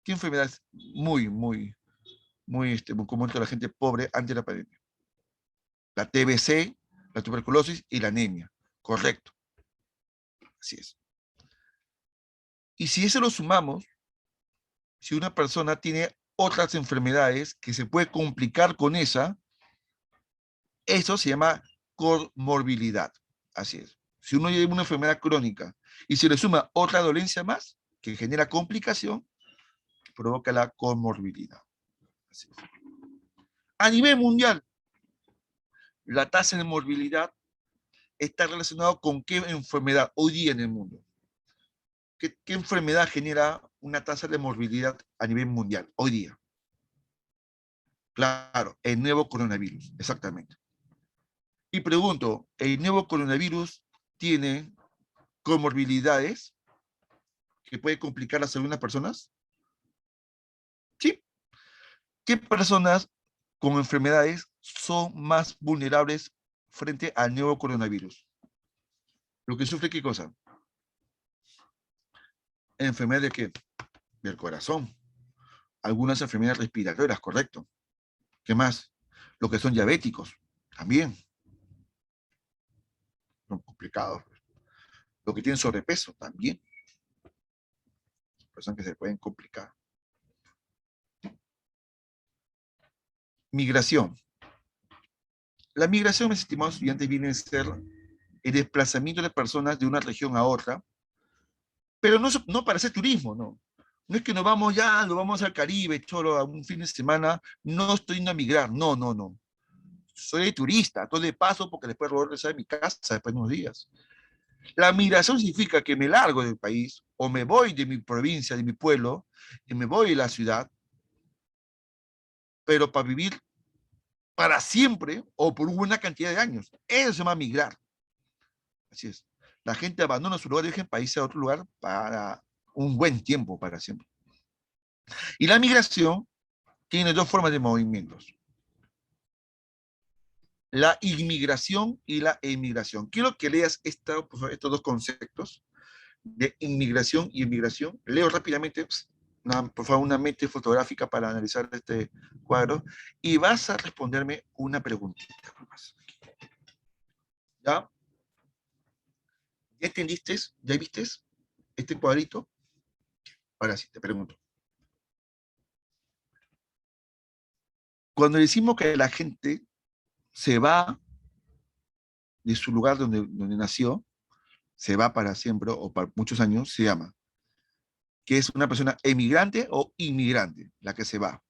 ¿Qué enfermedad es muy común entre la gente pobre antes de la pandemia? La TBC, la tuberculosis y la anemia. Correcto, así es. Y si eso lo sumamos, si una persona tiene otras enfermedades que se puede complicar con esa, eso se llama comorbilidad. Así es. Si uno tiene una enfermedad crónica y se le suma otra dolencia más que genera complicación, provoca la comorbilidad. Así es. A nivel mundial, la tasa de morbilidad está relacionada con qué enfermedad hoy día en el mundo. ¿Qué enfermedad genera una tasa de morbilidad a nivel mundial hoy día? Claro, el nuevo coronavirus, exactamente. Y pregunto, ¿el nuevo coronavirus tiene comorbilidades que puede complicar la salud de unas personas? Sí. ¿Qué personas con enfermedades son más vulnerables frente al nuevo coronavirus? ¿Lo que sufre qué cosa? ¿Enfermedad de qué? Del corazón. Algunas enfermedades respiratorias, correcto. ¿Qué más? Lo que son diabéticos, también. Son complicados. Lo que tienen sobrepeso, también. Personas que se pueden complicar. Migración. La migración, mis estimados estudiantes, viene a ser el desplazamiento de personas de una región a otra, pero no para hacer turismo, no. No es que nos vamos ya, nos vamos al Caribe, cholo, a un fin de semana, no estoy yendo a migrar, no, no, no. soy turista, estoy de paso porque después voy a regresar a mi casa después de unos días. La migración significa que me largo del país o me voy de mi provincia, de mi pueblo, y me voy de la ciudad, pero para vivir para siempre o por una cantidad de años. Eso se llama migrar. Así es. La gente abandona su lugar de origen para irse a otro lugar para un buen tiempo, para siempre. Y la migración tiene dos formas de movimientos. La inmigración y la emigración. Quiero que leas estos dos conceptos de inmigración y emigración. Leo rápidamente, por favor, una mente fotográfica para analizar este cuadro y vas a responderme una preguntita más. ¿Ya? ¿Ya entendiste? ¿Ya viste este cuadrito? Ahora sí, te pregunto. Cuando decimos que la gente se va de su lugar donde nació, se va para siempre o para muchos años, se llama que es una persona emigrante o inmigrante, la que se va.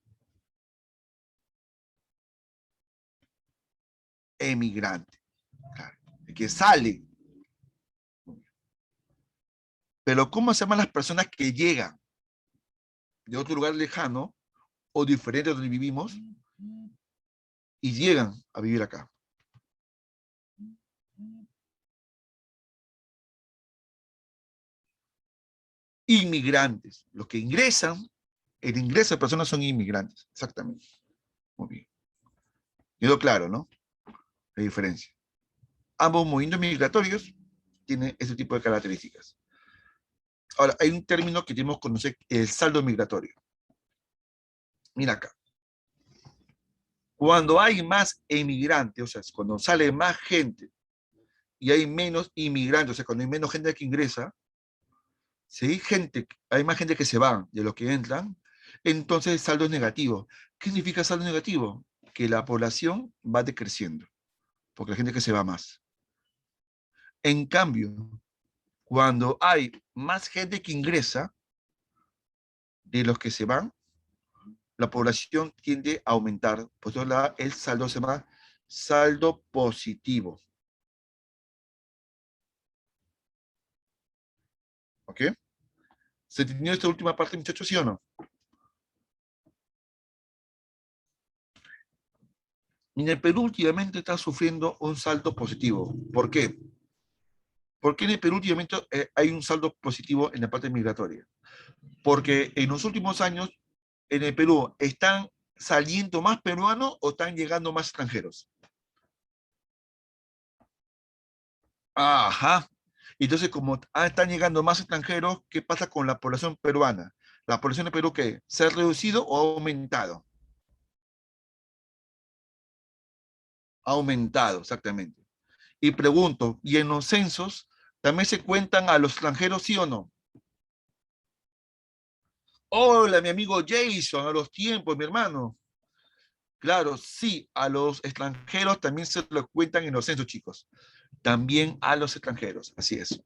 Emigrante, claro, el que sale. Pero ¿cómo se llaman las personas que llegan de otro lugar lejano o diferente a donde vivimos y llegan a vivir acá? Inmigrantes. Los que ingresan, el ingreso de personas son inmigrantes. Exactamente. Muy bien. Quedó claro, ¿no? La diferencia. Ambos movimientos migratorios tienen ese tipo de características. Ahora, hay un término que tenemos que conocer, el saldo migratorio. Mira acá. Cuando hay más emigrantes, o sea, cuando sale más gente y hay menos inmigrantes, o sea, cuando hay menos gente que ingresa, si hay más gente que se va de los que entran, entonces el saldo es negativo. ¿Qué significa saldo negativo? Que la población va decreciendo, porque la gente que se va más. En cambio, cuando hay más gente que ingresa de los que se van, la población tiende a aumentar. Por eso el saldo se llama saldo positivo. ¿Ok? ¿Se entendió esta última parte, muchachos, sí o no? En el Perú últimamente está sufriendo un saldo positivo. ¿Por qué? ¿Por qué en el Perú últimamente hay un saldo positivo en la parte migratoria? Porque en los últimos años en el Perú están saliendo más peruanos o están llegando más extranjeros. Ajá. Entonces, como están llegando más extranjeros, ¿qué pasa con la población peruana? ¿La población de Perú qué? ¿Se ha reducido o ha aumentado? Ha aumentado, exactamente. Y pregunto, ¿y en los censos también se cuentan a los extranjeros, sí o no? Hola, mi amigo Jason, a los tiempos, mi hermano. Claro, sí, a los extranjeros también se los cuentan en los censos, chicos. También a los extranjeros, así es.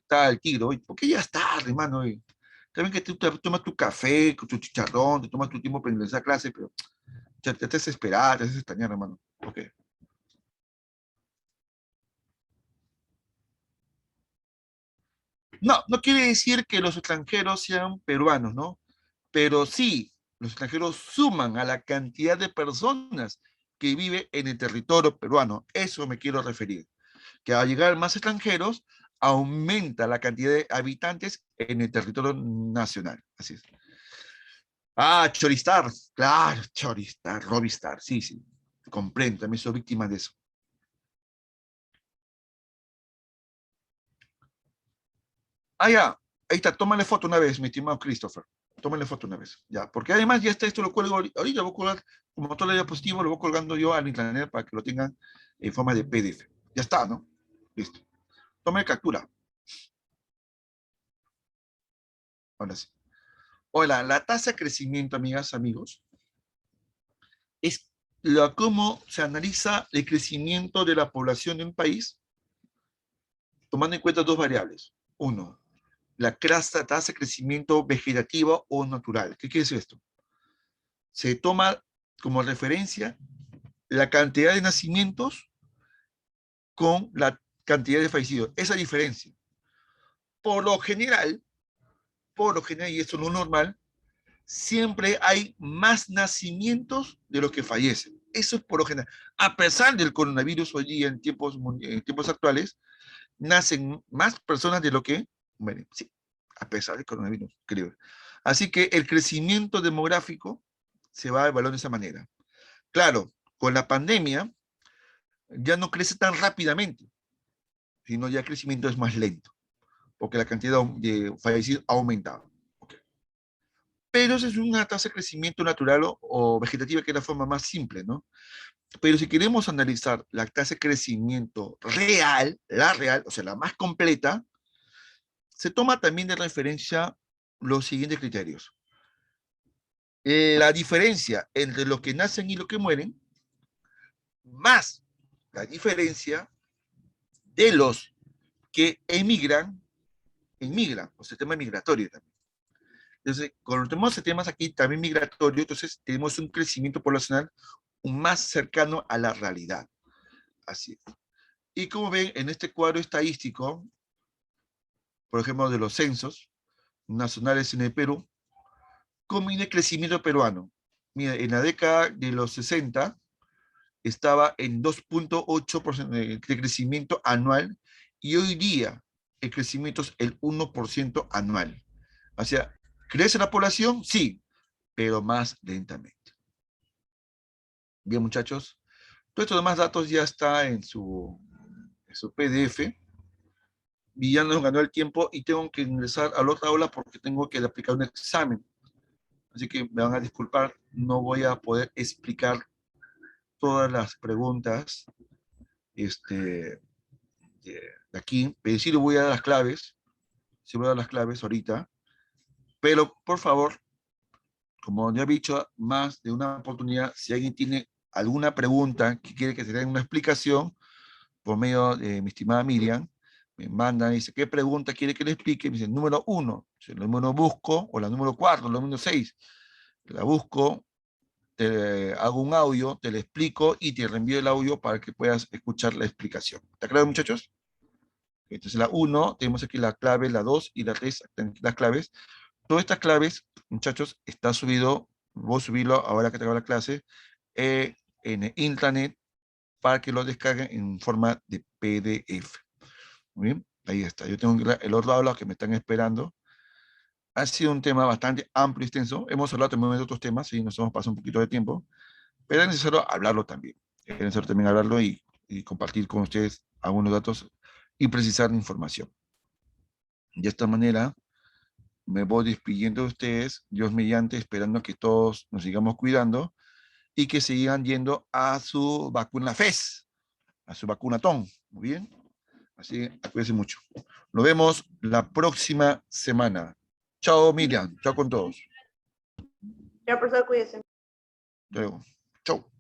Está el tiro, hoy. ¿Por qué ya está, hermano? Hoy? También que tú te tomas tu café, con tu chicharrón, te tomas tu tiempo para ingresar a clase, pero ya te haces esperar, te haces extrañar, hermano. Ok. No, no quiere decir que los extranjeros sean peruanos, ¿no? Pero sí, los extranjeros suman a la cantidad de personas que vive en el territorio peruano. Eso me quiero referir. Que al llegar más extranjeros, aumenta la cantidad de habitantes en el territorio nacional. Así es. Ah, Choristar, claro, Choristar, Robistar, sí, sí, comprendo, también soy víctima de eso. Ah, ya, ahí está, tómale foto una vez, mi estimado Christopher, tómale foto una vez, ya, porque además ya está, esto lo cuelgo ahorita, lo voy a colgar, como todo el diapositivo, lo voy colgando yo al internet para que lo tengan en forma de PDF. Ya está, ¿no? Listo. Tome captura, ahora sí. Hola, la tasa de crecimiento, amigas, amigos, es cómo se analiza el crecimiento de la población de un país tomando en cuenta dos variables. Uno, la tasa de crecimiento vegetativo o natural. ¿Qué quiere decir esto? Se toma como referencia la cantidad de nacimientos con la cantidad de fallecidos. Esa diferencia. Por lo general, y esto no es normal, siempre hay más nacimientos de los que fallecen. Eso es por lo general. A pesar del coronavirus hoy día, en tiempos actuales, nacen más personas de lo que mueren. Sí, a pesar del coronavirus, creo. Así que el crecimiento demográfico se va a evaluar de esa manera. Claro, con la pandemia ya no crece tan rápidamente, sino ya el crecimiento es más lento, porque la cantidad de fallecidos ha aumentado. Okay. Pero esa es una tasa de crecimiento natural o vegetativa, que es la forma más simple, ¿no? Pero si queremos analizar la tasa de crecimiento real, la real, o sea, la más completa, se toma también de referencia los siguientes criterios. La diferencia entre los que nacen y los que mueren, más la diferencia de los que emigran, o sea, tema migratorio también. Entonces, cuando tenemos temas aquí también migratorio, entonces tenemos un crecimiento poblacional más cercano a la realidad. Así es. Y como ven, en este cuadro estadístico, por ejemplo, de los censos nacionales en el Perú, ¿cómo viene el crecimiento peruano? Mira, en la década de los 60 estaba en 2.8% de crecimiento anual y hoy día el crecimiento es el 1% anual. O sea, ¿crece la población? Sí, pero más lentamente. Bien, muchachos. Todos estos demás datos ya está en su PDF. Y ya nos ganó el tiempo y tengo que ingresar a la otra aula porque tengo que aplicar un examen. Así que me van a disculpar, no voy a poder explicar todas las preguntas de aquí, pero sí le voy a dar las claves, sí voy a dar las claves ahorita, pero por favor, como ya he dicho más de una oportunidad, si alguien tiene alguna pregunta que quiere que se den una explicación por medio de mi estimada Miriam, me mandan y dice, ¿qué pregunta quiere que le explique? Me dice, número 1, si el número busco, o la número 4, la número 6, la busco, te hago un audio, te lo explico y te reenvío el audio para que puedas escuchar la explicación. ¿Está claro, muchachos? Entonces la 1, tenemos aquí la clave, la 2 y la 3, las claves. Todas estas claves, muchachos, está subido, voy a subirlo ahora que tengo la clase, en internet para que lo descarguen en forma de PDF. Muy bien, ahí está. Yo tengo el otro lado que me están esperando. Ha sido un tema bastante amplio y extenso. Hemos hablado también de otros temas y nos hemos pasado un poquito de tiempo, pero es necesario hablarlo también. Es necesario también hablarlo y compartir con ustedes algunos datos y precisar información. De esta manera, me voy despidiendo de ustedes, Dios mediante, esperando que todos nos sigamos cuidando y que sigan yendo a su vacuna FES, a su vacunatón. Muy bien. Así que cuídense mucho. Nos vemos la próxima semana. Chao, Miriam. Chao con todos. Ya, profesor, cuídese. Luego. Chao.